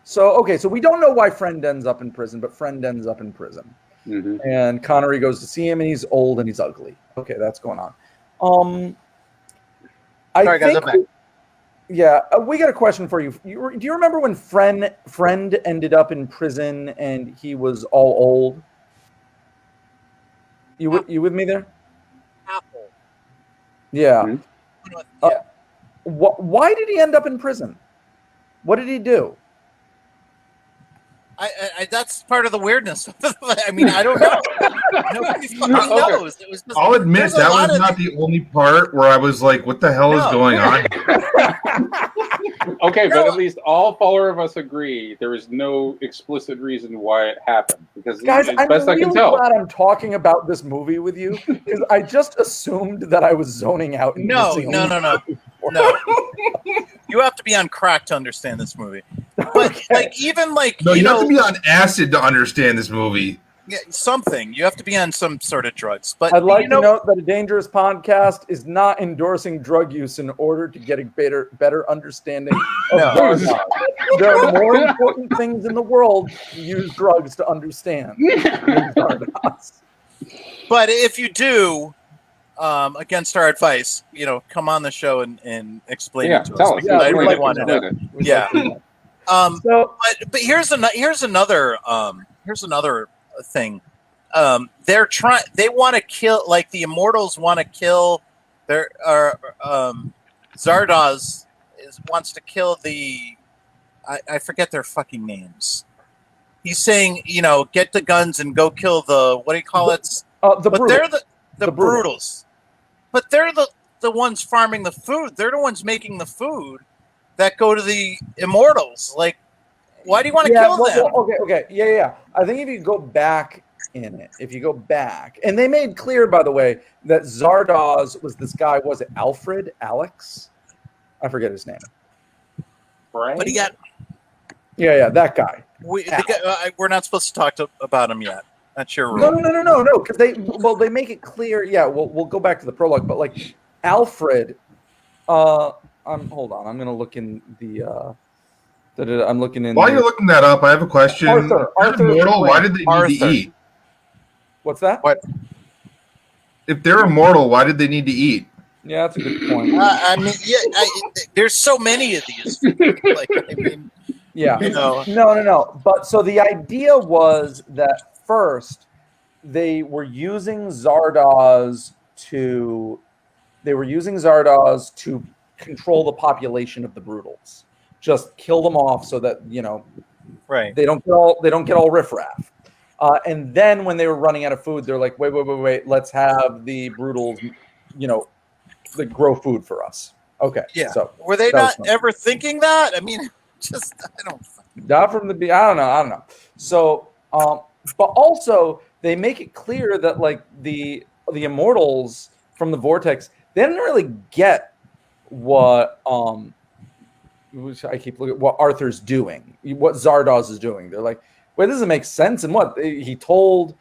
so we don't know why Friend ends up in prison, but Friend ends up in prison. And Connery goes to see him, and he's old and he's ugly. Okay, that's going on. Sorry, guys, I'm back. Yeah, we got a question for you. Do you remember when Friend ended up in prison and he was all old? You with me there? Apple. Yeah. Why did he end up in prison? What did he do? I that's part of the weirdness. I mean, I don't know. Nobody fucking knows. It was just, I'll admit that was not the only part where I was like, "What the hell is going on?" Okay, but at least all four of us agree there is no explicit reason why it happened. Because guys, I'm best really I can tell. glad I'm talking about this movie with you because I just assumed that I was zoning out. And No. You have to be on crack to understand this movie. But you have to be on acid to understand this movie. Yeah, something. You have to be on some sort of drugs. But I'd like to note that a dangerous podcast is not endorsing drug use in order to get a better understanding of Zardoz. There are more important things in the world to use drugs to understand than Zardoz. But if you do, against our advice, come on the show and explain it to us. Tell us. I really want to know. Yeah. But here's another thing. They want to kill, like the Immortals want to kill Zardoz wants to kill I forget their fucking names. He's saying, get the guns and go kill the, what do you call it? They're the Brutals. But they're the ones farming the food. They're the ones making the food that go to the Immortals. Like, why do you want to kill them? Okay. Yeah. I think if you go back in it, and they made clear, by the way, that Zardoz was this guy, was it Alex? I forget his name. but he got Yeah, that guy. we're not supposed to talk about him yet. That's your No, rule. no, because they make it clear. Yeah, we'll go back to the prologue, but like Alfred. Hold on. I'm gonna look in the. I'm looking in. While you're looking that up, I have a question. Arthur. Immortal, why did they need to eat? What's that? What? If they're immortal, why did they need to eat? Yeah, that's a good point. I mean, there's so many of these. Like, I mean, yeah. You know. No. But so the idea was that first they were using Zardoz to control the population of the Brutals. Just kill them off so that right. they don't get all riffraff. And then when they were running out of food, they're like, wait, let's have the Brutals, they grow food for us. Okay. Yeah. So were they not ever thinking that? I mean, not from the I don't know. So, but also they make it clear that like the immortals from the Vortex, they didn't really get what I keep looking at what Arthur's doing, what Zardoz is doing. They're like, wait, this doesn't make sense. And what he told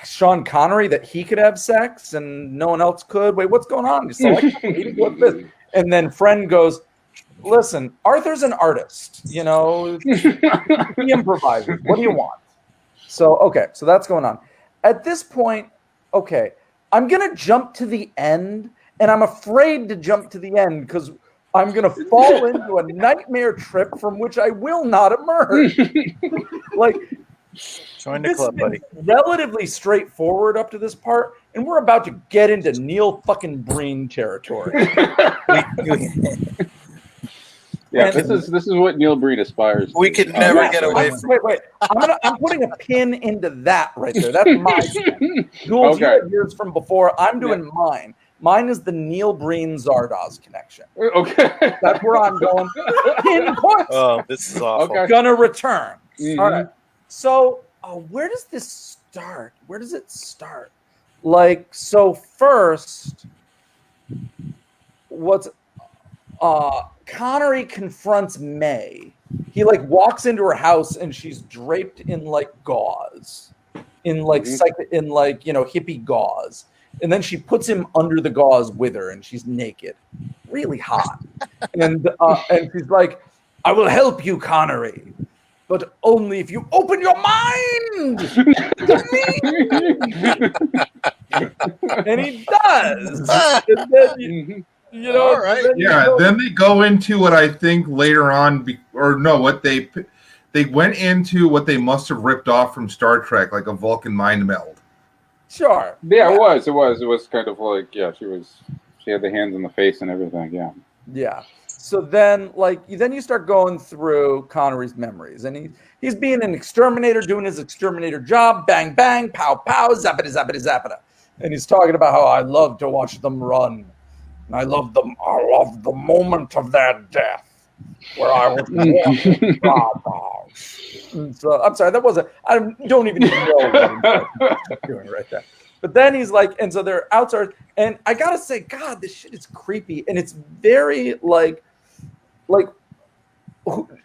Sean Connery that he could have sex and no one else could. Wait, what's going on? What's this? And then Friend goes, listen, Arthur's an artist. He improvises. What do you want? So that's going on. At this point, I'm gonna jump to the end, and I'm afraid to jump to the end because I'm going to fall into a nightmare trip from which I will not emerge. Like, join the club, buddy. Relatively straightforward up to this part, and we're about to get into Neil fucking Breen territory. Yeah, this is what Neil Breen aspires to. We could never get away from. Wait. I'm putting a pin into that right there. That's my thing. Jules, you have yours from before. I'm doing mine. Mine is the Neil Breen Zardoz connection. Okay. That's where I'm going. Pinpoint. Oh, this is awful. Okay. Gonna return. Mm-hmm. All right. So, where does this start? Where does it start? Like, so first, Connery confronts May. He like walks into her house and she's draped in like gauze, in like hippie gauze. And then she puts him under the gauze with her, and she's naked, really hot. And she's like, "I will help you, Connery, but only if you open your mind to me." And he does. And then, all right. Then they go into what I think later on, they went into what they must have ripped off from Star Trek, like a Vulcan mind meld. Sure. Yeah, it was. It was kind of like, she had the hands in the face and everything. Yeah. Yeah. So then you start going through Connery's memories, and he's being an exterminator, doing his exterminator job, bang, bang, pow, pow, zappity, zappity, zappity. And he's talking about how I love to watch them run. And I love the moment of their death where I was So I'm sorry, I don't even know what I'm doing right there. But then he's like, and so they're outside, and I gotta say, God, this shit is creepy, and it's very like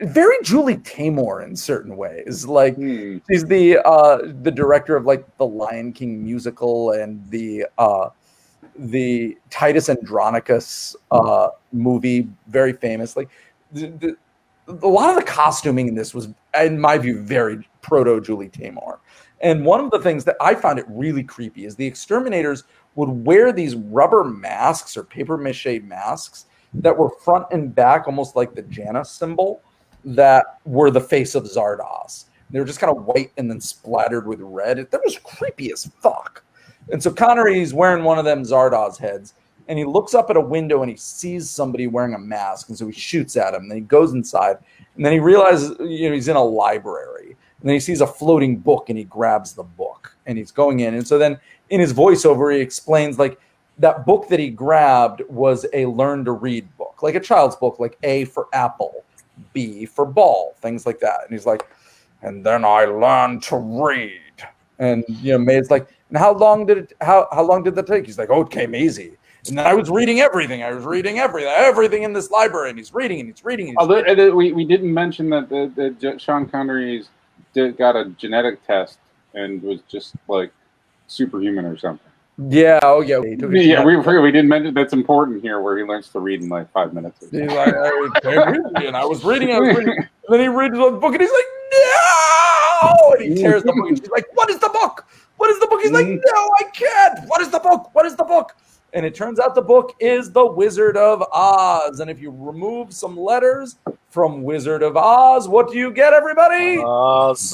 very Julie Taymor in certain ways. Like she's the director of like the Lion King musical and the Titus Andronicus movie, very famous. Like a lot of the costuming in this was, in my view, very proto Julie Taymor. And one of the things that I found it really creepy is the exterminators would wear these rubber masks or paper mache masks that were front and back, almost like the Janus symbol, that were the face of Zardoz. They were just kind of white and then splattered with red. That was creepy as fuck. And so Connery's wearing one of them Zardoz heads, and he looks up at a window and he sees somebody wearing a mask, and so he shoots at him. Then he goes inside, and then he realizes he's in a library. And then he sees a floating book, and he grabs the book, and he's going in. And so then in his voiceover, he explains like that book that he grabbed was a learn to read book, like a child's book, like A for apple, B for ball, things like that. And he's like, and then I learned to read. And May's like, and how long did that take? He's like, oh, it came easy. And then I was reading everything. Everything in this library, and he's reading. We didn't mention that the Sean Connery's got a genetic test and was just like superhuman or something. Yeah, oh yeah. We didn't mention that's important here, where he learns to read in like 5 minutes. He's like, I was reading, and then he reads the book, and he's like, no! And he tears the book, and she's like, what is the book? What is the book? He's like, no, I can't. What is the book? What is the book? And it turns out the book is The Wizard of Oz. And if you remove some letters from Wizard of Oz, what do you get, everybody? Zardoz.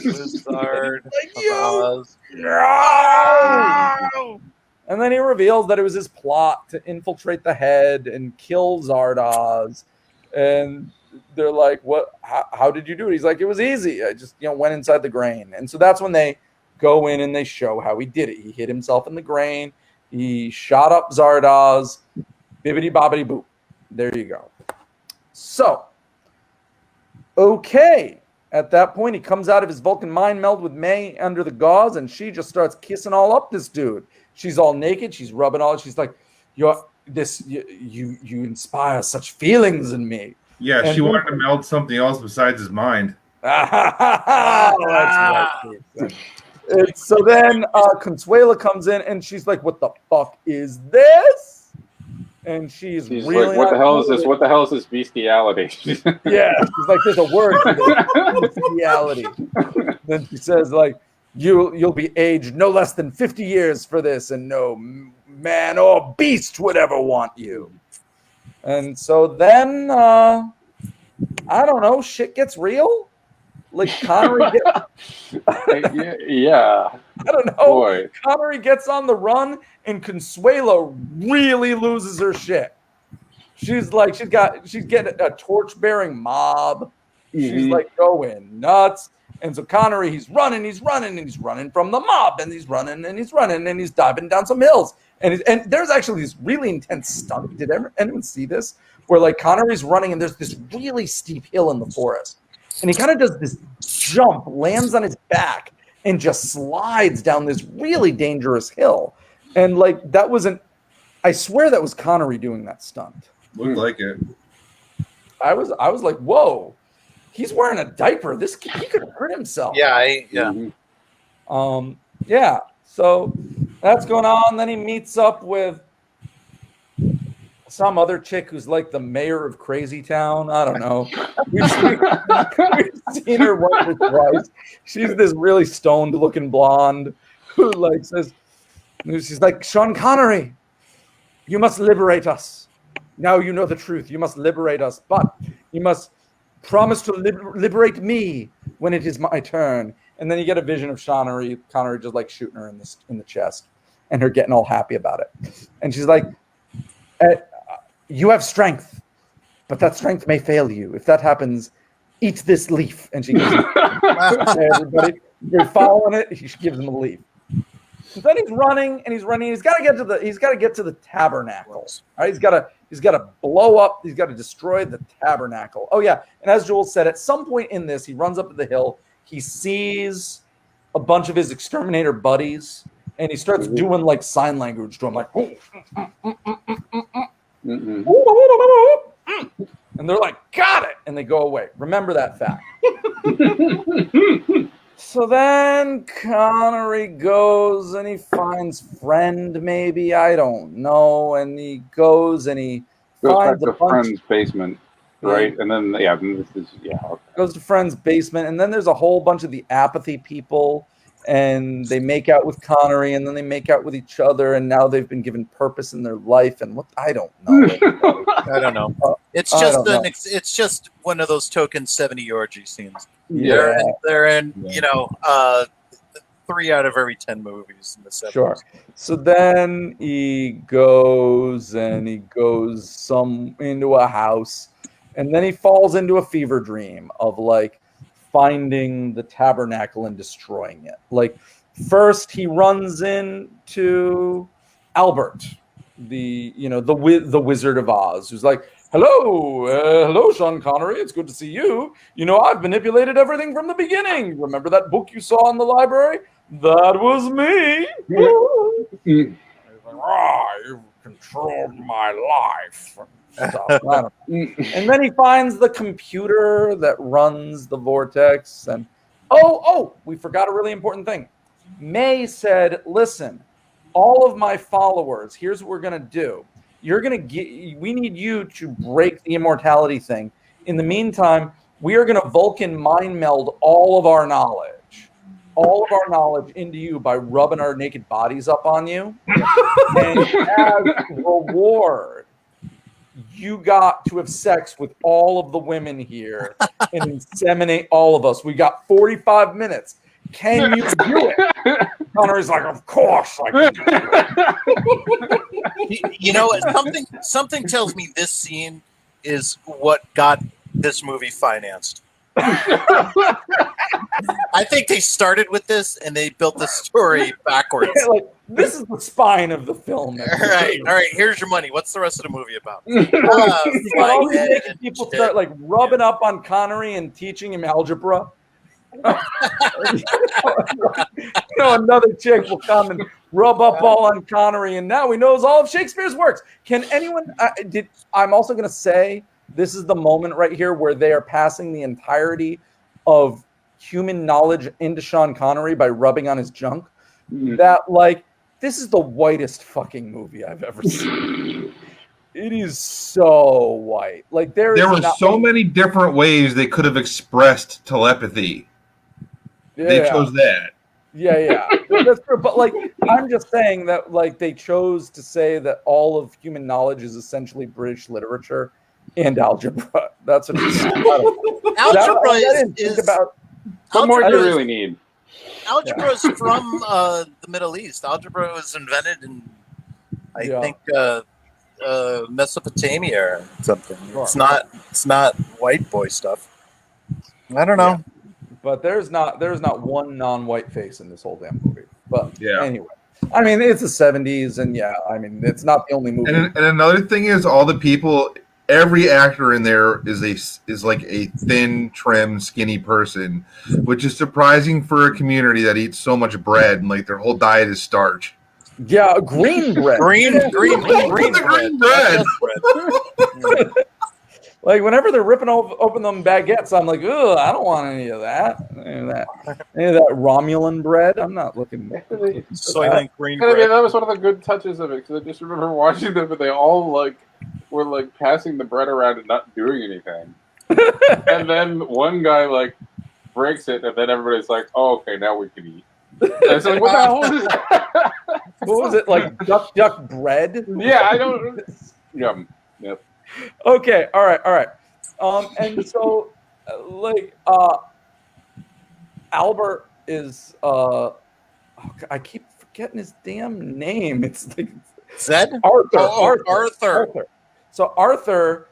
Wizard of Oz. No! And then he reveals that it was his plot to infiltrate the head and kill Zardoz. And they're like, what? How did you do it? He's like, it was easy. I just went inside the grain. And so that's when they go in and they show how he did it. He hid himself in the grain. He shot up Zardoz. Bibbidi bobbidi boop. There you go. So, okay. At that point, he comes out of his Vulcan mind meld with May under the gauze, and she just starts kissing all up this dude. She's all naked. She's rubbing all. She's like, you inspire such feelings in me. Yeah, and she wanted to meld something else besides his mind. And so then Consuela comes in, and she's like, what the fuck is this? And she's really like, what the hell is this? What the hell is this bestiality? Yeah, she's like, there's a word for this, bestiality. Then she says, like, you'll be aged no less than 50 years for this, and no man or beast would ever want you. And so then, I don't know, shit gets real. Like Connery yeah. I don't know. Boy. Connery gets on the run, and Consuela really loses her shit. She's getting a torch-bearing mob. She's like going nuts. And so Connery, he's running from the mob, and he's running, and he's diving down some hills. And there's actually this really intense stunt. Did anyone see this? Where like Connery's running, and there's this really steep hill in the forest. And he kind of does this jump, lands on his back, and just slides down this really dangerous hill. And like I swear that was Connery doing that stunt. Looked like it. I was like, whoa, he's wearing a diaper. He could hurt himself. Yeah. Yeah. So that's going on. Then he meets up with some other chick who's like the mayor of Crazy Town. I don't know. We've seen her once or twice. She's this really stoned looking blonde who like says, she's like, Sean Connery, you must liberate us. Now you know the truth. You must liberate us, but you must promise to liberate me when it is my turn. And then you get a vision of Connery just like shooting her in the chest, and her getting all happy about it. And she's like, you have strength, but that strength may fail you. If that happens, eat this leaf. And she gives everybody, you're following it. She gives him a leaf. And then he's running. He's got to get to the tabernacle. Right? He's got to blow up. He's got to destroy the tabernacle. Oh yeah. And as Joel said, at some point in this, he runs up to the hill. He sees a bunch of his exterminator buddies, and he starts doing like sign language to him, like. And they're like, got it, and they go away. Remember that fact. So then Connery goes and he finds Friend, maybe, I don't know, and he goes and he finds a Friend's basement, right? And then goes to Friend's basement, and then there's a whole bunch of the apathy people. And they make out with Connery, and then they make out with each other, and now they've been given purpose in their life. And what I don't know. I don't know. It's just one of those token 70 orgy scenes. Yeah, they're in 3 out of every 10 movies in the 70s. Sure. So then he goes into a house, and then he falls into a fever dream of like finding the tabernacle and destroying it. Like first he runs into Albert, the Wizard of Oz, who's like, hello, Sean Connery, it's good to see you. I've manipulated everything from the beginning. Remember that book you saw in the library? That was me. you've controlled my life. And stuff. I don't know. And then he finds the computer that runs the vortex. And we forgot a really important thing. May said, listen, all of my followers, here's what we're going to do. We need you to break the immortality thing. In the meantime, we are going to Vulcan mind meld all of our knowledge into you by rubbing our naked bodies up on you. And as reward, you got to have sex with all of the women here and inseminate all of us. We got 45 minutes. Can you do it? Connery's like, of course. You know, something tells me this scene is what got this movie financed. I think they started with this and they built the story backwards. This is the spine of the film. All right. Here's your money. What's the rest of the movie about? People start rubbing up on Connery and teaching him algebra. Another chick will come and rub up all on Connery, and now he knows all of Shakespeare's works. Can anyone? I'm also going to say this is the moment right here where they are passing the entirety of human knowledge into Sean Connery by rubbing on his junk. That this is the whitest fucking movie I've ever seen. It is so white. There were so many different ways they could have expressed telepathy. Yeah. They chose that. Yeah. That's true. But I'm just saying that they chose to say that all of human knowledge is essentially British literature and algebra. That's what it's algebra is about. What more do you really need? Algebra is from the Middle East. Algebra was invented in, I think, Mesopotamia or something. Sure. It's not white boy stuff. I don't know. Yeah. But there's not one non-white face in this whole damn movie. But anyway, I mean, it's the 70s, and it's not the only movie. And another thing is, all the people, every actor in there is like a thin, trim, skinny person, which is surprising for a community that eats so much bread and their whole diet is starch. Yeah, green bread. green bread. Whenever they're ripping open them baguettes, I'm like, ugh, I don't want any of that. Any of that Romulan bread. I'm not looking. Soylent green bread. That was one of the good touches of it, because I just remember watching them, but they all were passing the bread around and not doing anything. And then one guy breaks it, and then everybody's like, "Oh, okay, now we can eat." And it's what the hell is that? What was it duck bread? Yeah, I don't. Yum. Yep. Okay, all right. And so, Albert is. I keep forgetting his damn name. It's Zed. Arthur. So Arthur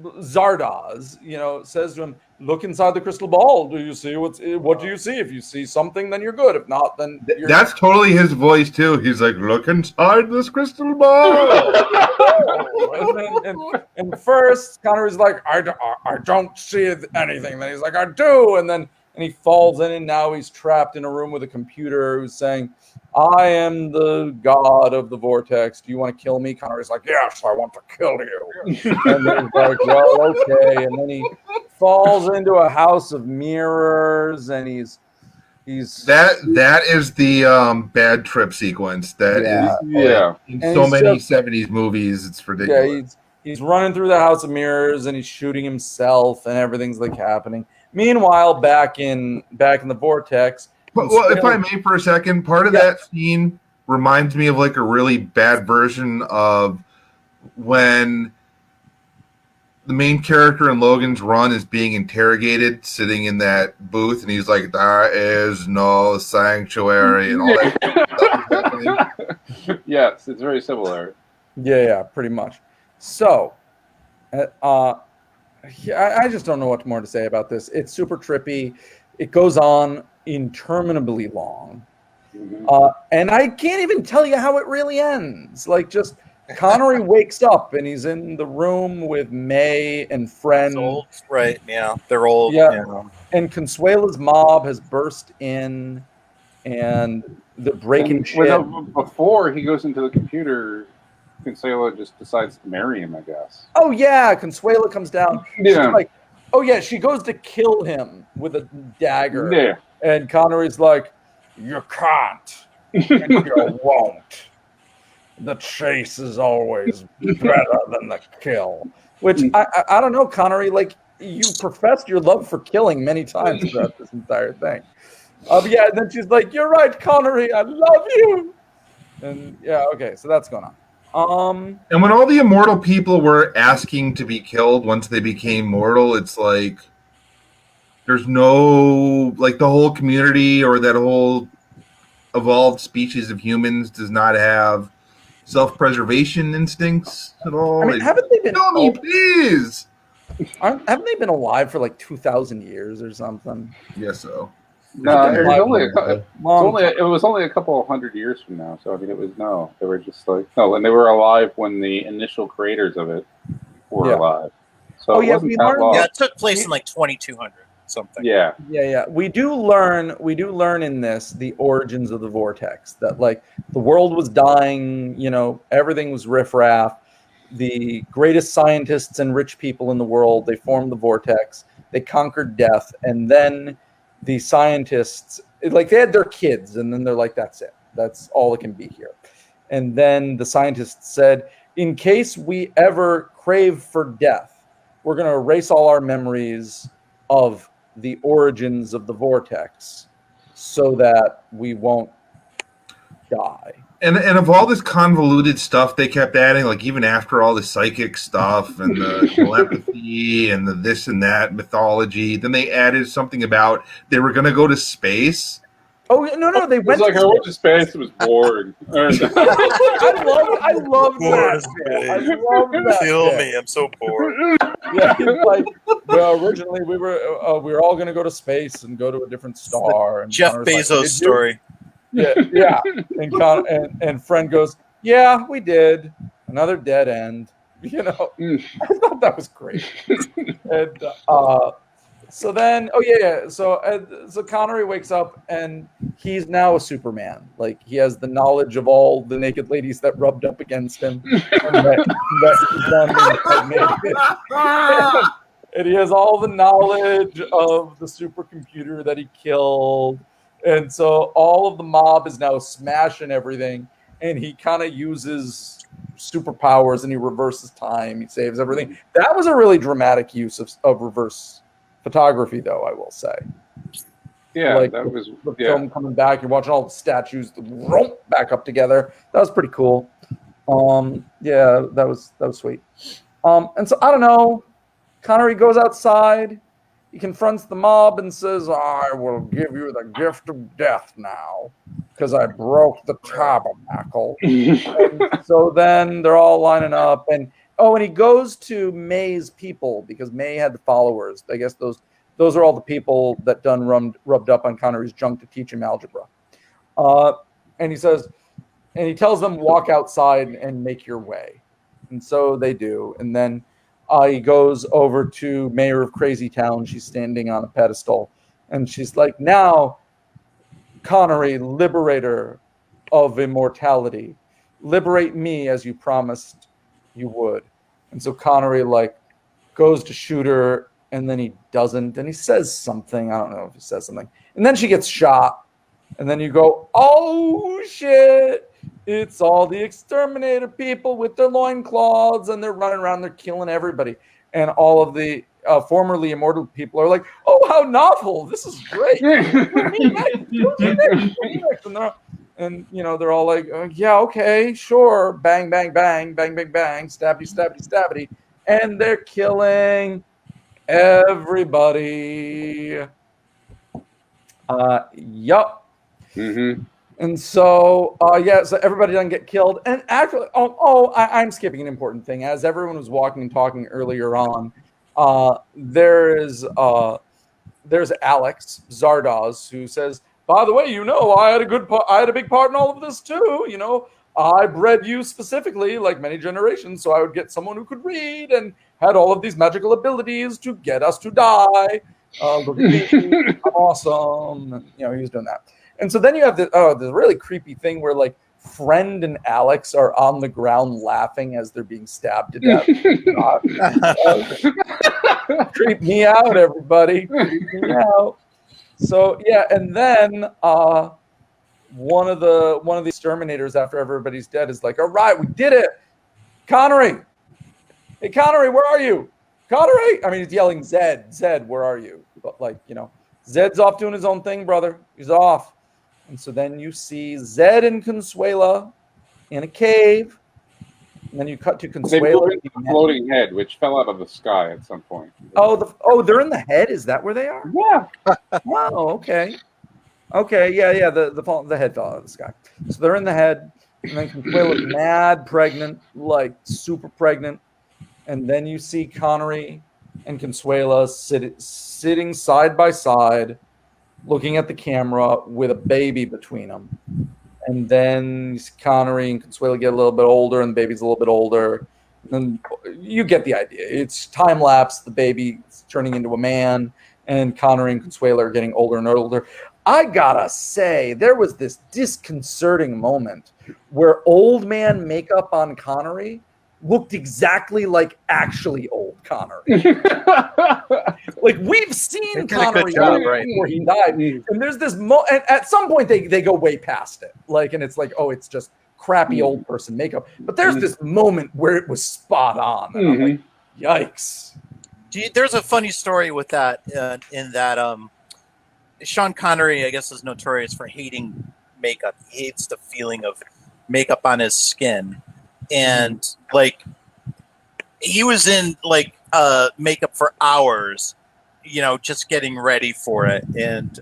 Zardoz, says to him, "Look inside the crystal ball. Do you see what do you see? If you see something, then you're good. If not, then you're." That's totally his voice too. He's like, "Look inside this crystal ball." and first, Connery's like, I don't see anything. Then he's like, I do. And he falls in, and now he's trapped in a room with a computer who's saying, I am the god of the vortex. Do you want to kill me? Connery's like, yes, I want to kill you. And he's like, well, okay. And then he falls into a house of mirrors, and he's that is the bad trip sequence. That is in so many 70s movies. It's ridiculous. Yeah, he's running through the house of mirrors, and he's shooting himself, and everything's happening. Meanwhile, back in the vortex. Well, if I may for a second, part of that scene reminds me of a really bad version of when the main character in Logan's Run is being interrogated, sitting in that booth, and he's like, "There is no sanctuary," and all that. Yes, it's very similar. Yeah, pretty much. So, I just don't know what more to say about this. It's super trippy. It goes on interminably long. And I can't even tell you how it really ends. Just Connery wakes up and he's in the room with May and friend. Right, yeah. They're old. Yeah. And Consuela's mob has burst in, and they're breaking shit. Before he goes into the computer, Consuelo just decides to marry him, I guess. Oh yeah, Consuelo comes down. Yeah. She's like, oh yeah, she goes to kill him with a dagger. Yeah. And Connery's like, you can't. And you won't. The chase is always better than the kill. Which I don't know, Connery, like you professed your love for killing many times throughout this entire thing. Yeah, and then she's like, you're right, Connery, I love you. And yeah, okay, so that's going on. And when all the immortal people were asking to be killed once they became mortal, it's like there's no, like the whole community or that whole evolved species of humans does not have self-preservation instincts at all. I mean, haven't they been? Tell me, please. Haven't they been alive for like 2,000 years or something? Yes, so. No, it was only a couple of hundred years from now. So I mean, they were just like and they were alive when the initial creators of it were alive. So it wasn't that long. Yeah, it took place in like 2200 something. Yeah. We do learn in this the origins of the vortex. That like the world was dying. Everything was riffraff. The greatest scientists and rich people in the world, they formed the vortex. They conquered death, and then the scientists, like they had their kids, and then they're like, that's it. That's all it can be here. And then the scientists said, in case we ever crave for death, we're going to erase all our memories of the origins of the vortex so that we won't die. And of all this convoluted stuff they kept adding, like even after all the psychic stuff and the telepathy and the this and that mythology, then they added something about they were going to go to space. Oh no! They went. I went to space. It was boring. I love that. I love that. Kill me! I'm so bored. Yeah, he's like, well, originally we were all going to go to space and go to a different star. And Jeff Bezos story. Yeah. And friend goes, yeah, we did. Another dead end. I thought that was great. And so then, so Connery wakes up and he's now a Superman. Like he has the knowledge of all the naked ladies that rubbed up against him, and and he has all the knowledge of the supercomputer that he killed. And so all of the mob is now smashing everything, and he kind of uses superpowers and he reverses time. He saves everything. That was a really dramatic use of reverse photography, though, I will say. Yeah, like that was the film coming back. You're watching all the statues back up together. That was pretty cool. Yeah, that was sweet. And so I don't know. Connery goes outside. He confronts the mob and says, I will give you the gift of death now because I broke the tabernacle. So then they're all lining up. And he goes to May's people because May had the followers. I guess those are all the people that done rubbed up on Connery's junk to teach him algebra. And he says, and he tells them, walk outside and make your way. And so they do. And then he goes over to Mayor of Crazy Town. She's standing on a pedestal. And she's like, now, Connery, liberator of immortality, liberate me as you promised you would. And so Connery goes to shoot her, and then he doesn't. And he says something. I don't know if he says something. And then she gets shot. And then you go, oh, shit. It's all the exterminator people with their loincloths, and they're running around, they're killing everybody. And all of the formerly immortal people are like, oh, how novel. This is great. And they're all like, yeah, okay, sure. Bang, bang, bang, bang, bang, bang, stabby, stabby, stabby. And they're killing everybody. Yup. Mm-hmm. And so, so everybody doesn't get killed. And actually, I'm skipping an important thing. As everyone was walking and talking earlier on, there's Alex Zardoz who says, by the way, I had a big part in all of this too. I bred you specifically, like many generations, so I would get someone who could read and had all of these magical abilities to get us to die. Look at me, I'm awesome. And, he was doing that. And so then you have this really creepy thing where like Friend and Alex are on the ground laughing as they're being stabbed to death. Creep me out, everybody. Creep me out. So yeah, and then one of the exterminators, after everybody's dead, is like, all right, we did it. Connery. Hey, Connery, where are you? Connery. I mean, he's yelling, Zed, where are you? But like, Zed's off doing his own thing, brother. He's off. And so then you see Zed and Consuela in a cave. And then you cut to Consuela. They moved a floating head, which fell out of the sky at some point. Oh, they're in the head? Is that where they are? Yeah. Oh, okay. Okay, yeah. The head fell out of the sky. So they're in the head. And then Consuela's mad pregnant, like super pregnant. And then you see Connery and Consuela sitting side by side, looking at the camera with a baby between them. And then Connery and Consuela get a little bit older, and the baby's a little bit older. And you get the idea. It's time lapse. The baby's turning into a man, and Connery and Consuela are getting older and older. I gotta say, there was this disconcerting moment where old man makeup on Connery looked exactly like actually old Connery. Like we've seen Connery before he died, and there's this and at some point they go way past it, like, and it's like, oh, it's just crappy old person makeup. But there's this moment where it was spot on. And I'm like, yikes. There's a funny story with that in that Sean Connery, I guess, is notorious for hating makeup. He hates the feeling of makeup on his skin. And like he was in like makeup for hours, just getting ready for it. And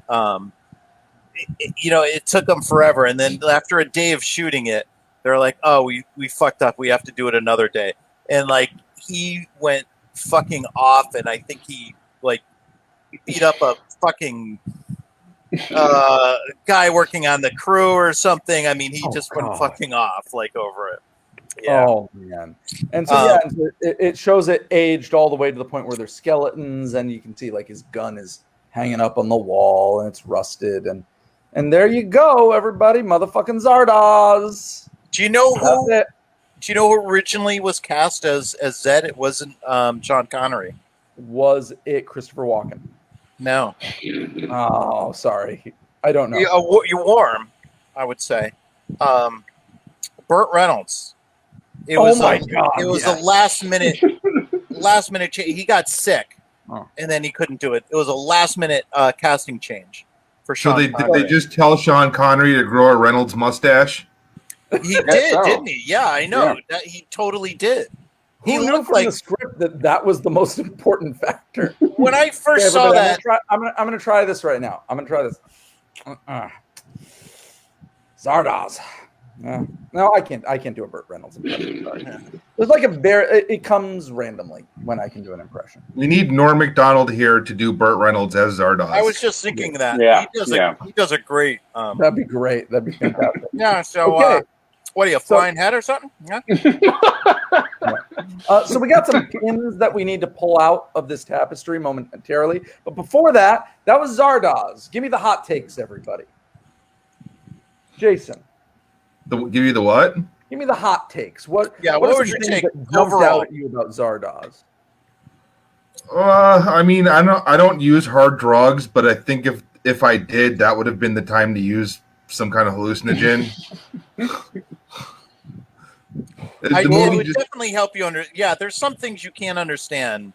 it took them forever. And then after a day of shooting it, they're like, oh, we fucked up. We have to do it another day. And like he went fucking off, and I think he like beat up a fucking guy working on the crew or something. I mean, he just went fucking off like over it. Yeah. Oh man! And so it shows it aged all the way to the point where there's skeletons, and you can see like his gun is hanging up on the wall, and it's rusted, and there you go, everybody, motherfucking Zardoz. Do you know who originally was cast as Zed? It wasn't Sean Connery. Was it Christopher Walken? No. Oh, sorry, I don't know. You're warm, I would say. Burt Reynolds. It was, my God! It was a last minute change. He got sick, and then he couldn't do it. It was a last minute casting change for Sean. So did they just tell Sean Connery to grow a Reynolds mustache? He did, didn't he? Yeah, I know. Yeah. He totally did. He knew from the script that was the most important factor. When I first saw that, I'm gonna try this right now. I'm gonna try this. Zardoz. No, I can't do a Burt Reynolds impression. Sorry. There's like it comes randomly when I can do an impression. We need Norm Macdonald here to do Burt Reynolds as Zardoz. I was just thinking that. Yeah. He does a great. That'd be great. That'd be fantastic. Yeah. So, okay. What are you, flying head or something? Yeah. So we got some pins that we need to pull out of this tapestry momentarily. But before that was Zardoz. Give me the hot takes, everybody. Jason. Give you the what? Give me the hot takes. What was your take overall out at you about Zardoz? I mean, I don't use hard drugs, but I think if I did, that would have been the time to use some kind of hallucinogen. It would definitely help you there's some things you can't understand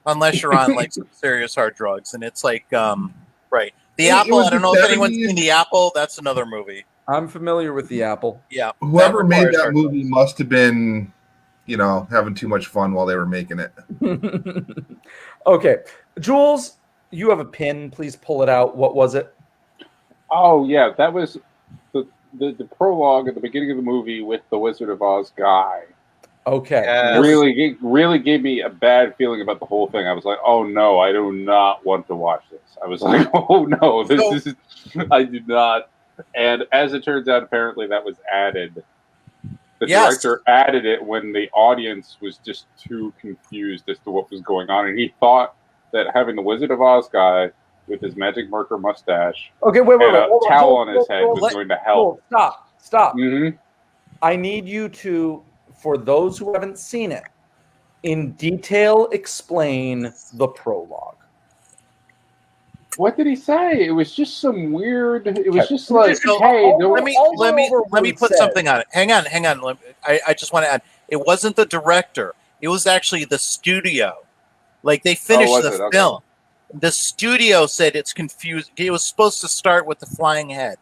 unless you're on like some serious hard drugs, and it's like right. The Apple. I don't know if anyone's seen The Apple. That's another movie. I'm familiar with The Apple. Yeah. Whoever made that movie must have been, having too much fun while they were making it. Okay. Jules, you have a pin. Please pull it out. What was it? Oh, yeah. That was the prologue at the beginning of the movie with the Wizard of Oz guy. Okay. Yes. Really gave me a bad feeling about the whole thing. I was like, oh, no, I do not want to watch this. I was like, oh, no, this is I do not. And as it turns out, apparently that was added. The director added it when the audience was just too confused as to what was going on. And he thought that having the Wizard of Oz guy with his magic marker mustache. Okay, wait, and a hold on, towel hold on his head hold was going to help. Stop. Mm-hmm. I need you to, for those who haven't seen it, in detail explain the prologue. What did he say? It was just some weird. It was Okay. just like, So, hey, let me put said. something on it. Hang on. I just want to add. It wasn't the director. It was actually the studio. Like they finished was the it? Okay. film. The studio said it's confused. It was supposed to start with the flying head,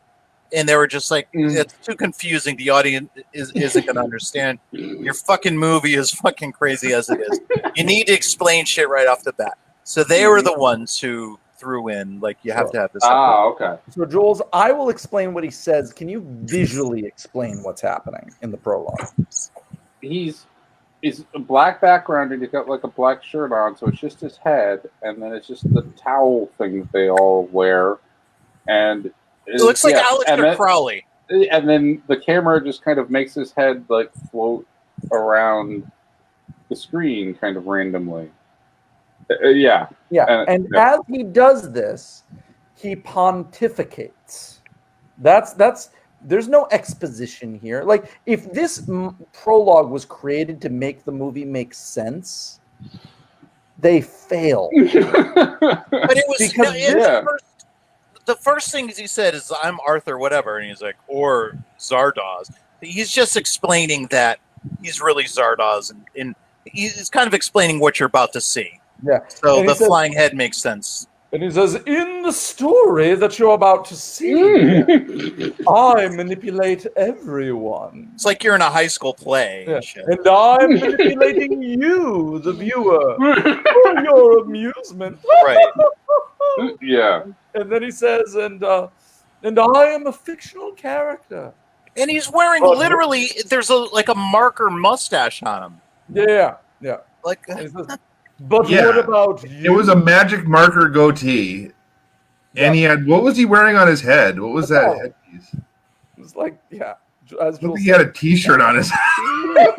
and they were just like, it's too confusing. The audience isn't going to understand. Your fucking movie is fucking crazy as it is. You need to explain shit right off the bat. So they were the ones who threw in, like, you have to have this. Okay. So, Jules, I will explain what he says. Can you visually explain what's happening in the prologue? It's a black background and he's got like a black shirt on, so it's just his head, and then it's just the towel thing that they all wear, and it looks like Aleister Crowley. And then the camera just kind of makes his head like float around the screen kind of randomly. Yeah. As he does this, he pontificates. That's there's no exposition here. Like, if this prologue was created to make the movie make sense, they fail. But it was because the first things he said is, "I'm Arthur, whatever," and he's like, or Zardoz. He's just explaining that he's really Zardoz, and he's kind of explaining what you're about to see. Yeah. So the flying head makes sense. And he says, in the story that you're about to see, I manipulate everyone. It's like you're in a high school play. Yeah. And I'm manipulating you, the viewer, for your amusement. Right. Yeah. And then he says, and I am a fictional character. And he's wearing literally, there's a marker mustache on him. Yeah. Like, but what about you? It was a magic marker goatee. And he had, what was he wearing on his head? What was that headpiece? It was like, I think he had a t-shirt on his head.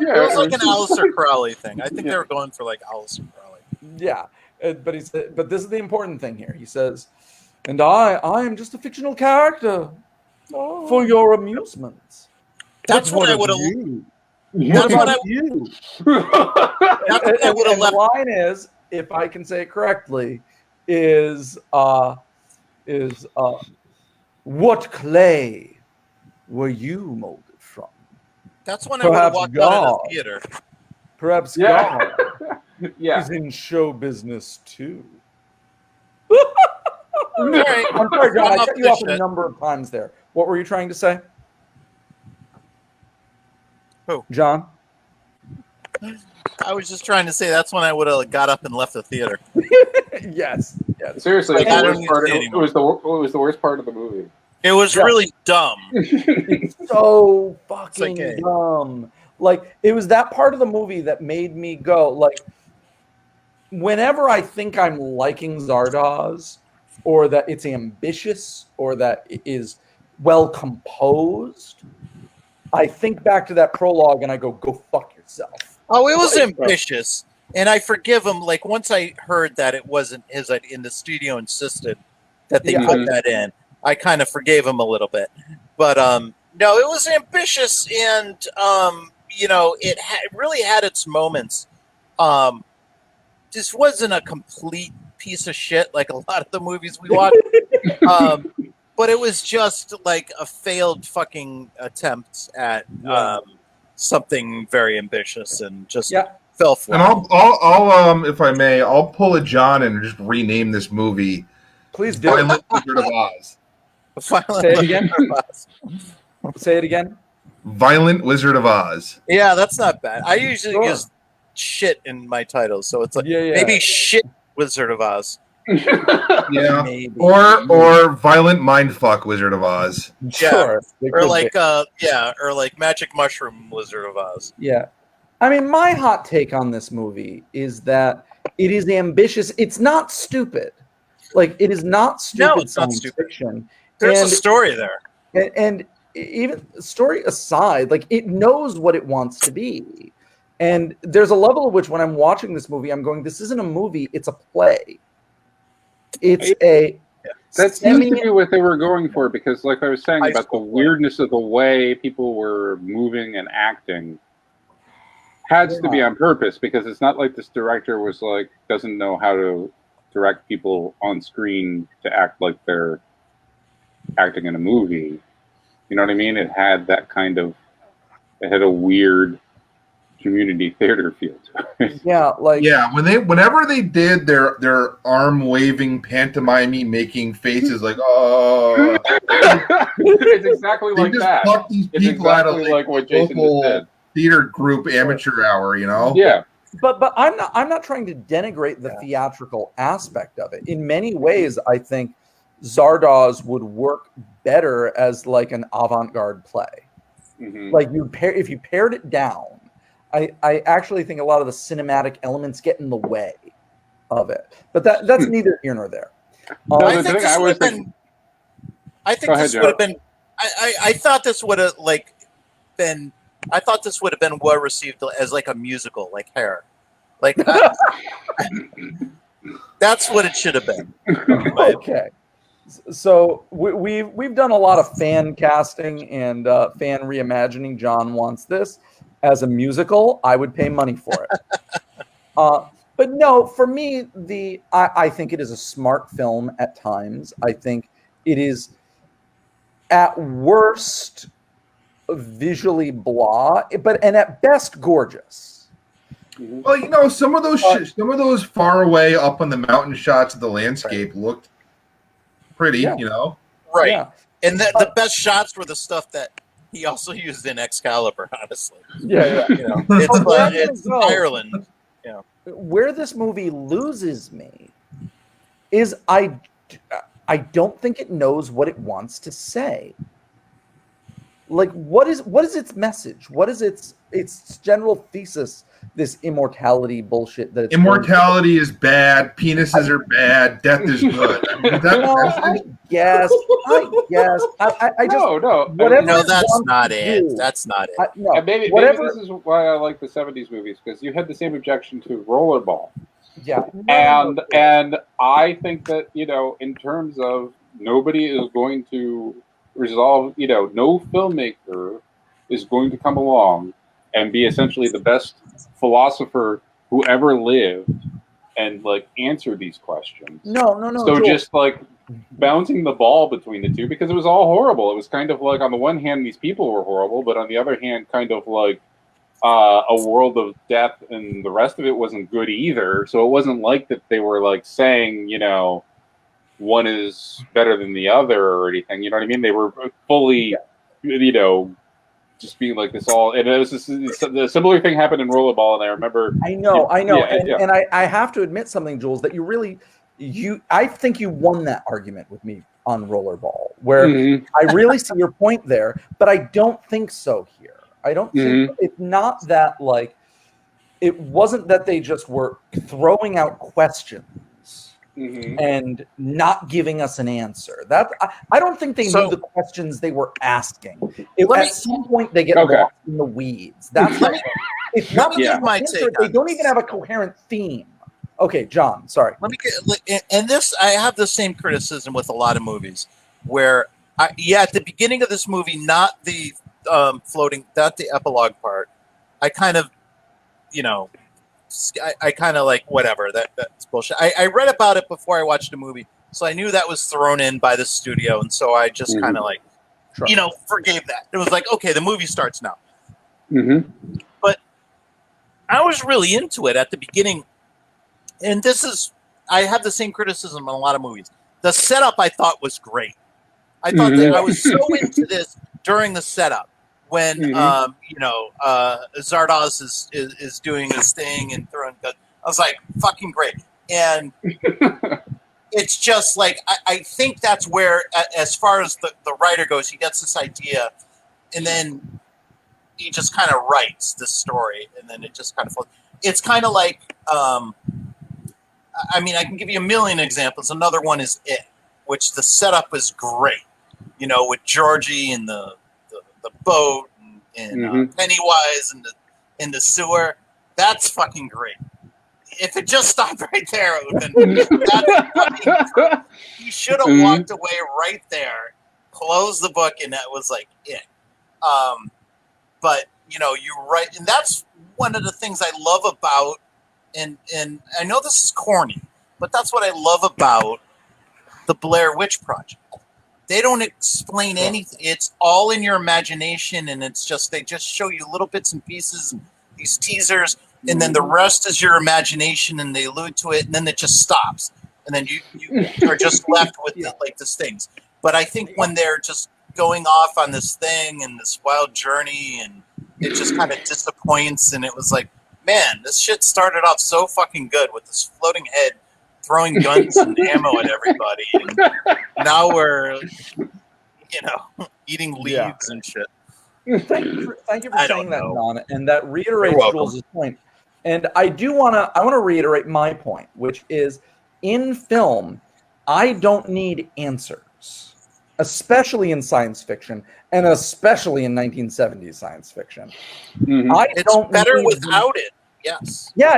It was like an Aleister Crowley thing. I think they were going for like Aleister Crowley. Yeah. But he said, but this is the important thing here. He says, and I am just a fictional character for your amusement. That's what I would have. That's what I you. And the line is, if I can say it correctly, is what clay were you molded from? That's when I would have walked out of the theater. Perhaps God is in show business too. All right. I'm sorry, God, I cut you off a number of times there. What were you trying to say? Who? John? I was just trying to say that's when I would have got up and left the theater. Yes. Seriously, Like, it was the worst part of the movie. It was really dumb. It's so fucking dumb. Like, it was that part of the movie that made me go, like, whenever I think I'm liking Zardoz, or that it's ambitious, or that it is well composed, I think back to that prologue and I go fuck yourself. Oh, it was ambitious. And I forgive him. Like, once I heard that it wasn't his, in the studio insisted that they put that in, I kind of forgave him a little bit. But, no, it was ambitious, and, it really had its moments. This wasn't a complete piece of shit like a lot of the movies we watch. But it was just like a failed fucking attempt at something very ambitious, and just fell flat. And I'll if I may, I'll pull a John and just rename this movie. Please do. Violent Wizard of Oz. Say it again. Say it again. Violent Wizard of Oz. Yeah, that's not bad. I usually use shit in my titles, so it's like maybe shit Wizard of Oz. Yeah, maybe. or Violent Mindfuck Wizard of Oz. Sure. Or like Magic Mushroom Wizard of Oz. Yeah. I mean, my hot take on this movie is that it is ambitious. It's not stupid. Like, it is not stupid. No, it's not stupid. Fiction. There's a story there. And even story aside, like, it knows what it wants to be. And there's a level at which when I'm watching this movie, I'm going, this isn't a movie, it's a play. It's That seems to be what they were going for, because like I was saying about the weirdness of the way people were moving and acting has to be on purpose, because it's not like this director was like, doesn't know how to direct people on screen to act like they're acting in a movie. You know what I mean? It had that kind of, it had a weird community theater feel to it. Yeah, like whenever they did their arm waving pantomime making faces like oh, it's exactly like just that. Pluck these It's people out of exactly like what Jason just said. Theater group amateur hour, you know? Yeah. But I'm not trying to denigrate the theatrical aspect of it. In many ways, I think Zardoz would work better as like an avant-garde play. Mm-hmm. Like if you pared it down, I actually think a lot of the cinematic elements get in the way of it. But that's neither here nor there. I think this would have been. I think this would have been. I thought this would have been. I thought this would have been well received as like a musical, like Hair. Like that's what it should have been. Okay. So we've done a lot of fan casting and fan reimagining. John wants this as a musical. I would pay money for it. But no, for me, I think it is a smart film at times. I think it is at worst visually blah, and at best gorgeous. Well, you know, some of those far away up on the mountain shots of the landscape looked pretty, you know. Right. Yeah. And the best shots were the stuff that he also used in Excalibur, honestly. Yeah. You know, it's Ireland. You know. Where this movie loses me is I don't think it knows what it wants to say. Like, what is its message? What is its general thesis? This immortality bullshit. That immortality is bad. Penises are bad. Death is good. I guess. I just no. Whatever no, that's not it. That's not it. And maybe this is why I like the '70s movies, because you had the same objection to Rollerball. Yeah. And I think that, you know, in terms of nobody is going to resolve, you know, no filmmaker is going to come along and be essentially the best philosopher who ever lived and like answer these questions. No. So just like bouncing the ball between the two, because it was all horrible. It was kind of like, on the one hand, these people were horrible, but on the other hand, kind of like a world of death, and the rest of it wasn't good either. So it wasn't like that they were like saying, you know, one is better than the other or anything. You know what I mean? They were fully, you know, just being like this all. And it was just, the similar thing happened in Rollerball, and I remember. I know. And I have to admit something, Jules, that I think you won that argument with me on Rollerball, where I really see your point there, but I don't think so here. I don't think it's not that, like, it wasn't that they just were throwing out questions and not giving us an answer. That I don't think they knew the questions they were asking. At some point, they get lost in the weeds. That's let me give my take. They don't even have a coherent theme. Okay, John, sorry. Let me get, and this, I have the same criticism with a lot of movies where, at the beginning of this movie, not the not the epilogue part, I kind of, you know, I kind of like, whatever, that's bullshit. I read about it before I watched the movie, so I knew that was thrown in by the studio, and so I just kind of like, you know, forgave that. It was like, okay, the movie starts now. But I was really into it at the beginning, and I have the same criticism in a lot of movies. The setup I thought was great. I thought that I was so into this during the setup when you know, Zardoz is doing his thing and throwing guns. I was like, fucking great. And it's just like, I think that's where, as far as the writer goes, he gets this idea and then he just kind of writes the story, and then it just kind of flows. It's kind of like, I mean, I can give you a million examples. Another one is It, which the setup is great, you know, with Georgie and the boat and Pennywise and the sewer. That's fucking great. if it just stopped right there, it would have been. He should have walked away right there, closed the book, and that was like it. But you're right, and that's one of the things I love about, and I know this is corny, but that's what I love about the Blair Witch Project. They don't explain anything. It's all in your imagination, and it's just they just show you little bits and pieces, these teasers, and then the rest is your imagination, and they allude to it, and then it just stops, and then you are just left with these things. But I think when they're just going off on this thing and this wild journey, and it just kind of disappoints, and it was like, man, this shit started off so fucking good with this floating head throwing guns and ammo at everybody, and now we're, eating leaves and shit. Thank you for saying that, Don, and that reiterates Jules' point. And I want to reiterate my point, which is in film, I don't need answers, especially in science fiction, and especially in 1970s science fiction. It's better without it. Yes. Yeah.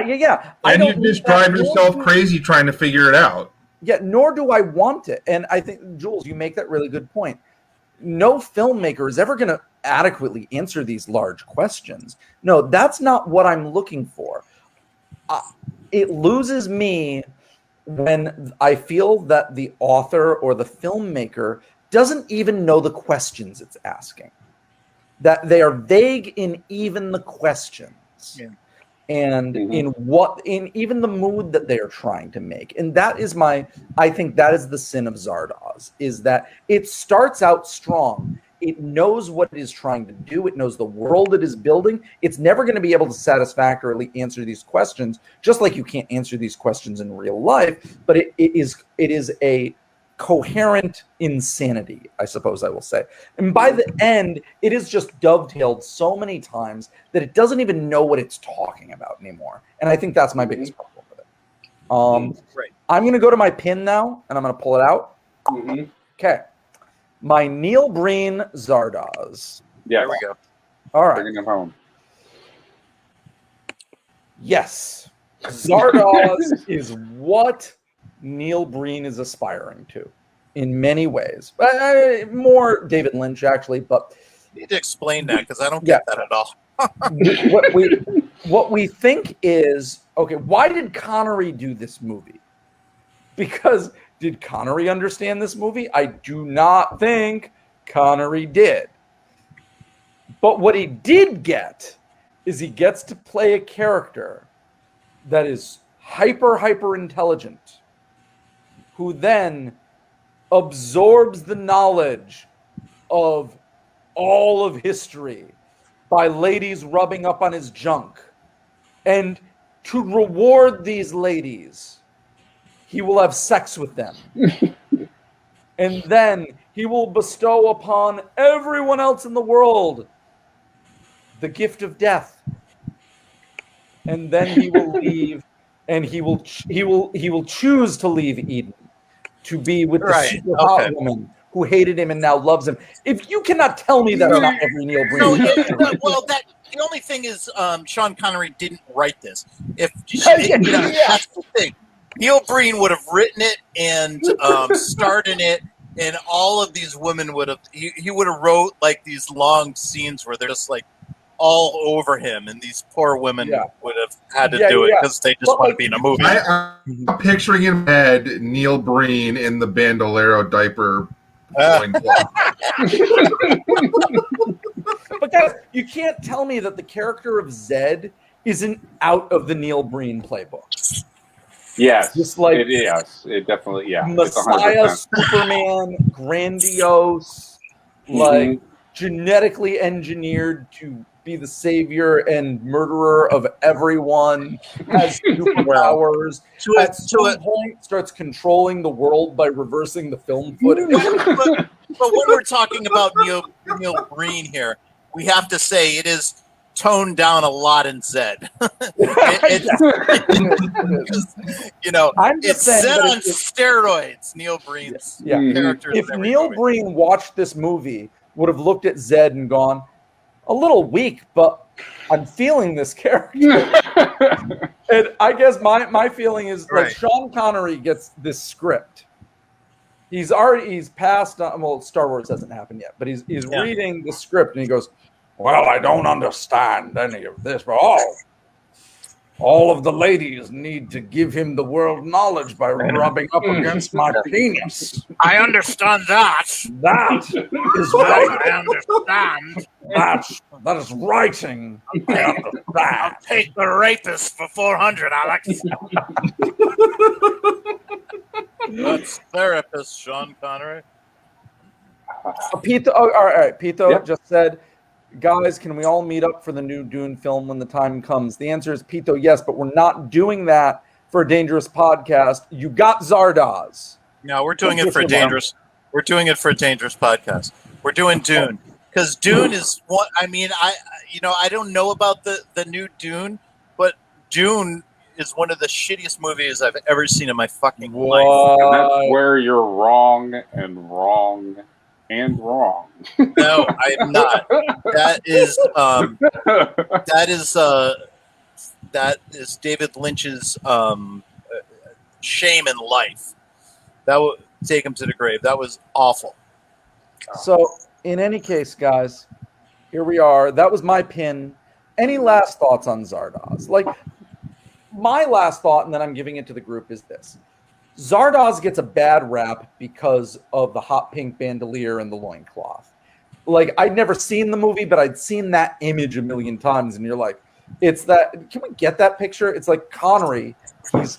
And you just drive yourself crazy trying to figure it out. Yeah, nor do I want it. And I think, Jules, you make that really good point. No filmmaker is ever going to adequately answer these large questions. No, that's not what I'm looking for. It loses me when I feel that the author or the filmmaker doesn't even know the questions it's asking. That they are vague in even the questions. Yeah. And in even the mood that they are trying to make. And that is I think that is the sin of Zardoz, is that it starts out strong. It knows what it is trying to do. It knows the world it is building. It's never going to be able to satisfactorily answer these questions, just like you can't answer these questions in real life. But it is a coherent insanity, I suppose I will say. And by the end, it is just dovetailed so many times that it doesn't even know what it's talking about anymore. And I think that's my biggest problem with it. Right. I'm going to go to my pin now, and I'm going to pull it out. Okay. My Neil Breen Zardoz. Yeah, there we go. All right. Bringing him home. Yes. Zardoz is what Neil Breen is aspiring to in many ways. More David Lynch, actually, but you need to explain that because I don't get that at all. what we think is, okay, why did Connery do this movie? Because did Connery understand this movie? I do not think Connery did. But what he did get is he gets to play a character that is hyper intelligent, who then absorbs the knowledge of all of history by ladies rubbing up on his junk. And to reward these ladies, he will have sex with them. And then he will bestow upon everyone else in the world the gift of death. And then he will leave, and he will choose to leave Eden to be with the super hot woman who hated him and now loves him. If you cannot tell me that's not every Neil Breen. The only thing is, Sean Connery didn't write this. That's the thing. Neil Breen would have written it and starred in it, and all of these women would have. He would have wrote like these long scenes where they're just like all over him, and these poor women would have had to do it because they just want to be in a movie. I'm picturing in my head Neil Breen in the bandolero diaper. But guys, you can't tell me that the character of Zed isn't out of the Neil Breen playbook. Yes, just like it definitely, Messiah, Superman, grandiose, like genetically engineered to be the savior and murderer of everyone, has superpowers. At some point, starts controlling the world by reversing the film footage. But when we're talking about Neil Breen here, we have to say it is toned down a lot in Zed. It's Zed on steroids. Neil Breen's character. If Neil Breen watched this movie, would have looked at Zed and gone, a little weak, but I'm feeling this character. And I guess my feeling is like Right. Sean Connery gets this script. He's passed. Well, Star Wars hasn't happened yet, but he's reading the script and he goes, "Well, I don't understand any of this, but all of the ladies need to give him the world knowledge by rubbing up against my penis. I understand that. That is right. I understand. That is writing. I understand. I'll take the rapist for 400, Alex. That's therapist Sean Connery. Pito, all right. Pito Yep. just said, guys, can we all meet up for the new Dune film when the time comes? The answer is Pito, yes, but we're not doing that for a dangerous podcast. You got Zardoz. No, we're doing it for a dangerous. We're doing it for a dangerous podcast. We're doing Dune because Dune is what I mean. I don't know about the new Dune, but Dune is one of the shittiest movies I've ever seen in my fucking life. And that's where you're wrong and wrong and wrong. No, I am not. That is David Lynch's shame in life. That would take him to the grave. That was awful. So, in any case, guys, here we are. That was my pin. Any last thoughts on Zardoz? Like, my last thought, and then I'm giving it to the group, is this. Zardoz gets a bad rap because of the hot pink bandolier and the loincloth. Like, I'd never seen the movie, but I'd seen that image a million times, and you're like, it's that. Can we get that picture? It's like Connery. He's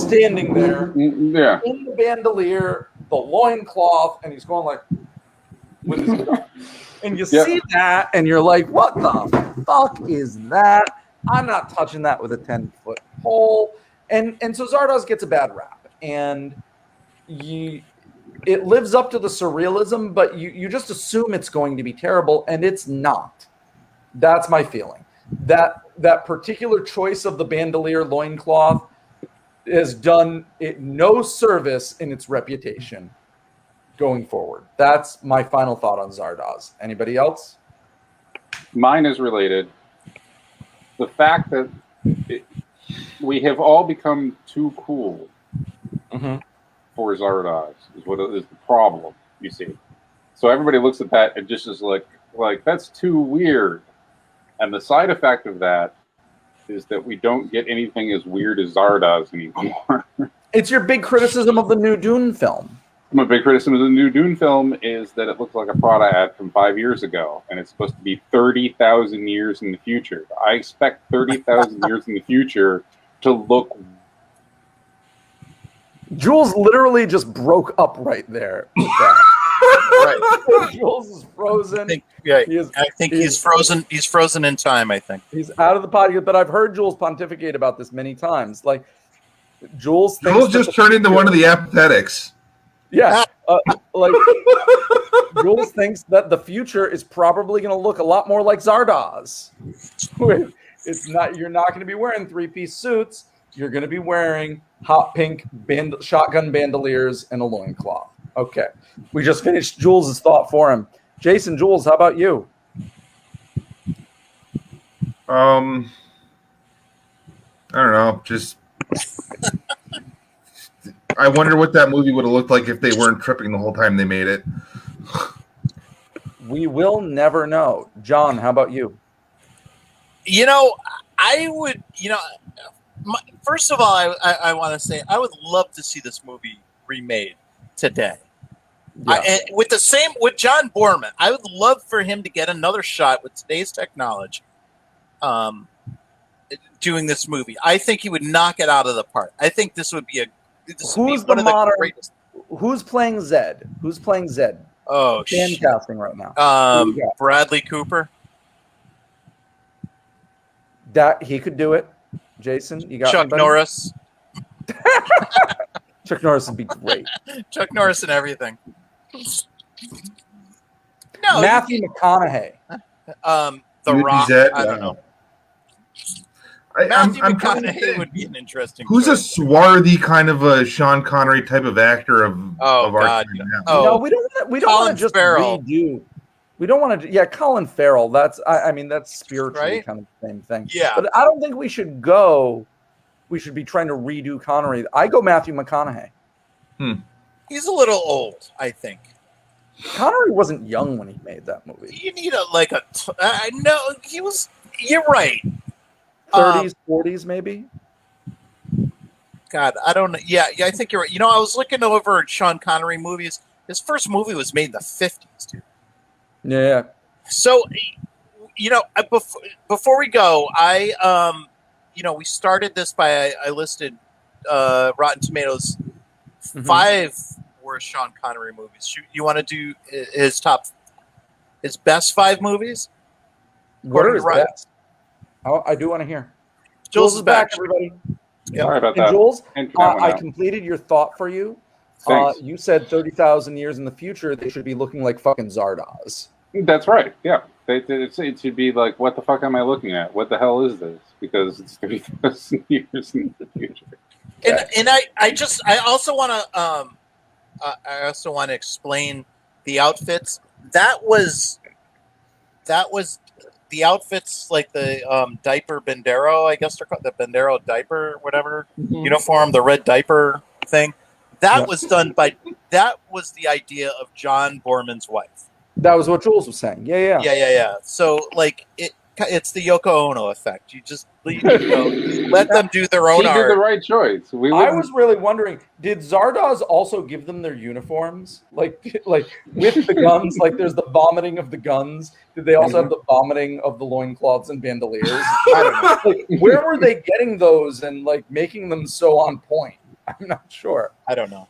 standing there in the bandolier, the loincloth, and he's going like, with his gun. And you see that, and you're like, what the fuck is that? I'm not touching that with a 10-foot pole. And so Zardoz gets a bad rap. And it lives up to the surrealism, but you just assume it's going to be terrible, and it's not. That's my feeling. That particular choice of the bandolier loincloth has done it no service in its reputation going forward. That's my final thought on Zardoz. Anybody else? Mine is related. The fact that we have all become too cool for Zardoz is what is the problem, you see. So everybody looks at that and just is like that's too weird. And the side effect of that is that we don't get anything as weird as Zardoz anymore. It's your big criticism of the new Dune film. My big criticism of the new Dune film is that it looks like a Prada ad from 5 years ago, and it's supposed to be 30,000 years in the future. I expect 30,000 years in the future to look... Jules literally just broke up right there. Right. Jules is frozen. I think he's frozen. He's frozen in time, I think. He's out of the podcast, but I've heard Jules pontificate about this many times. Like, Jules just turned into one of the apathetics. Yeah. Like, Jules thinks that the future is probably going to look a lot more like Zardoz. It's not. You're not going to be wearing 3-piece suits. You're going to be wearing hot pink shotgun bandoliers and a loincloth. Okay. We just finished Jules' thought for him. Jason, Jules, how about you? I don't know. Just I wonder what that movie would have looked like if they weren't tripping the whole time they made it. We will never know. John, how about you? I would, first of all, I want to say I would love to see this movie remade today. Yeah. With John Borman, I would love for him to get another shot with today's technology doing this movie. I think he would knock it out of the park. I think this would be the greatest. Who's playing Zed? Who's playing Zed? Oh, fan casting right now. Bradley Cooper. That he could do it. Jason, you got Chuck anybody? Norris. Chuck Norris would be great. Chuck Norris and everything. No, Matthew McConaughey. The Rock. I don't know. Matthew I'm McConaughey would be an interesting. Who's choice. a swarthy kind of a Sean Connery type of actor of our time now? No, we don't want to just Farrell. redo. We don't want to. Yeah, Colin Farrell. I mean, that's spiritually Right? kind of the same thing. Yeah. But I don't think we should go. We should be trying to redo Connery. I go Matthew McConaughey. He's a little old, I think. Connery wasn't young when he made that movie. You need I know he was. You're right. 30s, 40s, maybe. God, I don't know. Yeah, I think you're right. You know, I was looking over at Sean Connery movies. His first movie was made in the 50s, dude. Yeah. So, you know, before we go, we started this by I listed Rotten Tomatoes 5 worst Sean Connery movies. You want to do his best 5 movies? What are his best? I do want to hear. Jules is back, everybody. Yep. Sorry about and that. Jules, I completed your thought for you. You said 30,000 years in the future, they should be looking like fucking Zardoz. That's right. Yeah. It should be like, what the fuck am I looking at? What the hell is this? Because it's 30,000 years in the future. And I also want to explain the outfits. That was the outfits, like the diaper Bandero, I guess they're called the Bandero diaper, whatever uniform, the red diaper thing. That was the idea of John Borman's wife. That was what Jules was saying. Yeah. So like it's the Yoko Ono effect. You just let them do their own art. He did the right choice. I was really wondering, did Zardoz also give them their uniforms? Like with the guns, like there's the vomiting of the guns. Did they also have the vomiting of the loincloths and bandoliers? I don't know. Like, where were they getting those and like making them so on point? I'm not sure. I don't know.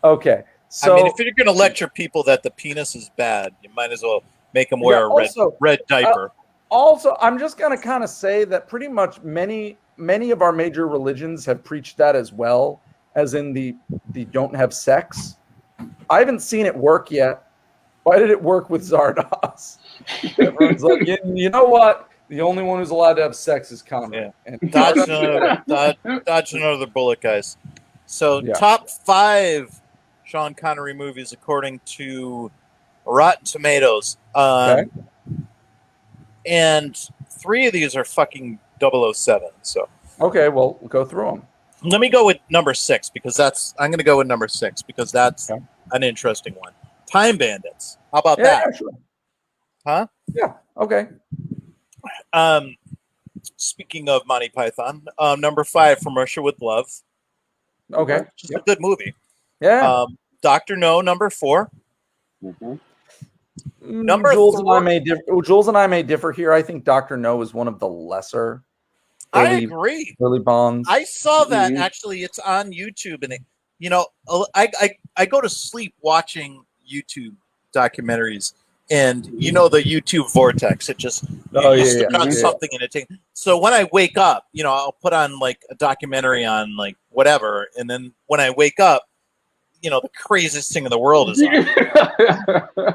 Okay. So, I mean, if you're going to lecture people that the penis is bad, you might as well make them wear a red diaper. Also, I'm just going to kind of say that pretty much many of our major religions have preached that as well, as in the don't have sex. I haven't seen it work yet. Why did it work with Zardoz? Everyone's like, you know what? The only one who's allowed to have sex is Connery. Yeah. Dodge another bullet, guys. So, top 5 Sean Connery movies according to Rotten Tomatoes. And 3 of these are fucking 007. So okay, well, we'll go through them. Let me go with number 6 because I'm going to go with number 6 because that's an interesting one. Time Bandits. How about that? Yeah, sure. Huh? Yeah. Okay. Speaking of Monty Python, number 5, From Russia with Love. Okay. Just a good movie. Yeah. Dr. No, number 4. Number Jules 4. And I may differ here. I think Dr. No is one of the lesser. I agree. Billy Bonds. I saw that actually. It's on YouTube, and I go to sleep watching YouTube documentaries, and the YouTube Vortex. It just stick on something and it takes. So when I wake up, I'll put on like a documentary on like whatever, and then when I wake up, the craziest thing in the world is on.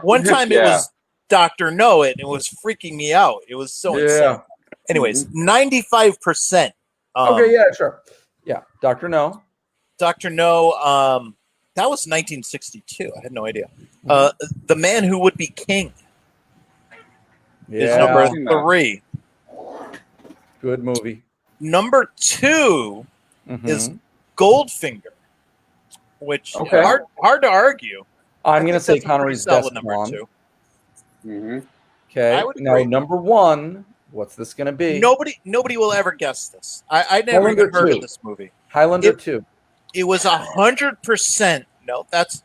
One time it was Dr. No, and it was freaking me out. It was so insane. Anyways, 95%. Okay, yeah, sure. Yeah, Dr. No. Dr. No, that was 1962. I had no idea. The Man Who Would Be King is number 3. Good movie. Number 2 is Goldfinger, which hard to argue. I'm going to say Connery's best number one. 2. Okay. Now, number 1, what's this going to be? Nobody will ever guess this. I never even heard of this movie. Highlander 2. It was 100%. No, that's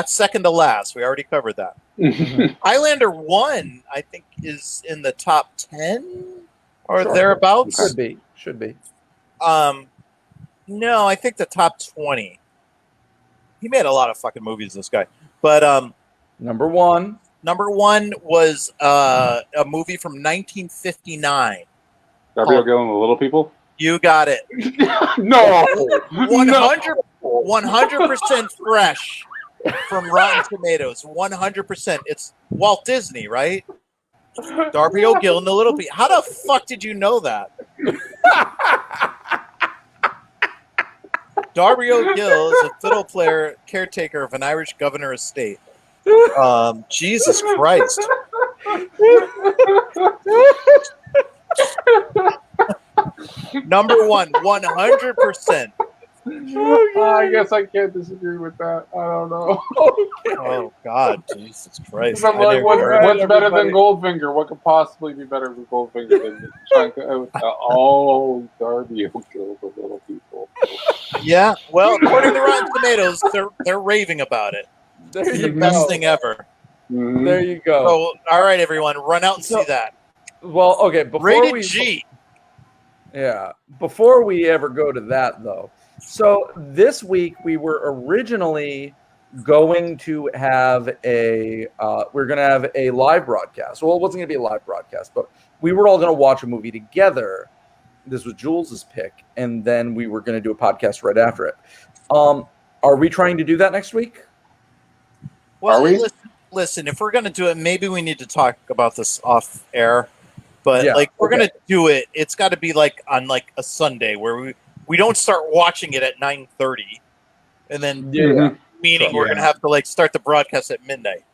second to last. We already covered that. Highlander 1, I think, is in the top 10 or thereabouts. Should be. No, I think the top 20. He made a lot of fucking movies, this guy. But number 1. Number 1 was a movie from 1959. Gabriel Gill and the Little People? You got it. No. 100% fresh from Rotten Tomatoes. 100%. It's Walt Disney, right? Darby O'Gill and the Little People. How the fuck did you know that? Darby O'Gill is a fiddle player, caretaker of an Irish governor estate. Jesus Christ. Number one, 100%. I guess I can't disagree with that. I don't know. Oh God, Jesus Christ! I'm like, what's Right, better than everybody. Goldfinger? What could possibly be better than Goldfinger than trying to? Oh, Darby will kill the little people. Yeah, well, according to Rotten Tomatoes, they're raving about it. There It's you the best go. thing ever. Mhm. There you go. So, all right, everyone, run out and see that. Well, okay. Before Rated we G. Yeah. Before we ever go to that, though, so this week we were originally going to have we're going to have a live broadcast. Well, it wasn't going to be a live broadcast, but we were all going to watch a movie together. This was Jules's pick, and then we were going to do a podcast right after it. Are we trying to do that next week? Well, Are we? listen, if we're going to do it, maybe we need to talk about this off air. But Yeah, like, we're okay. going to do it. It's got to be like on like a Sunday where we don't start watching it at 9:30, and then meaning we're going to have to like start the broadcast at midnight.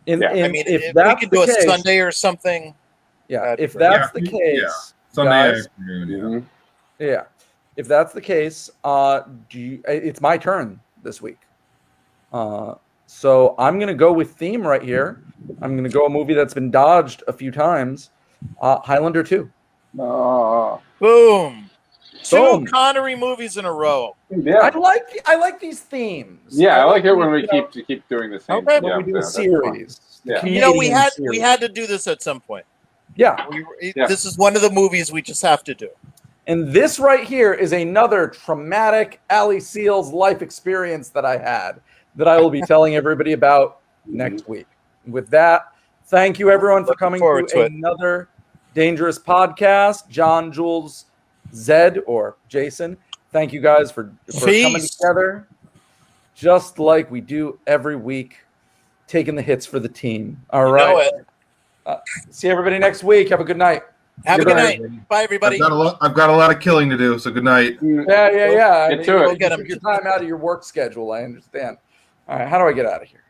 I mean, if we could do a Sunday or something. Yeah, if that's the case, Sunday guys, afternoon. yeah. If that's the case, it's my turn this week. So I'm going to go with theme right here. I'm going to go a movie that's been dodged a few times. Highlander 2. Boom. Two Boom. Connery movies in a row. Yeah, I like these themes. yeah, I like it when we keep doing the same. Okay. When we do a that's fun. series. Yeah. You know, we Canadian had series. to do this at some point. Yeah. This is one of the movies we just have to do. And this right here is another traumatic Ally Seals life experience that I had that I will be telling everybody about next week. With that, thank you everyone for coming to another Dangerous Podcast. John, Jules, Zed, or Jason, thank you guys for coming together just like we do every week, taking the hits for the team. All right. See everybody next week. Have a good night. Have a good night. Bye, everybody. I've got a lot of killing to do, so good night. Yeah. Get to it. Get your time out of your work schedule. I understand. All right. How do I get out of here?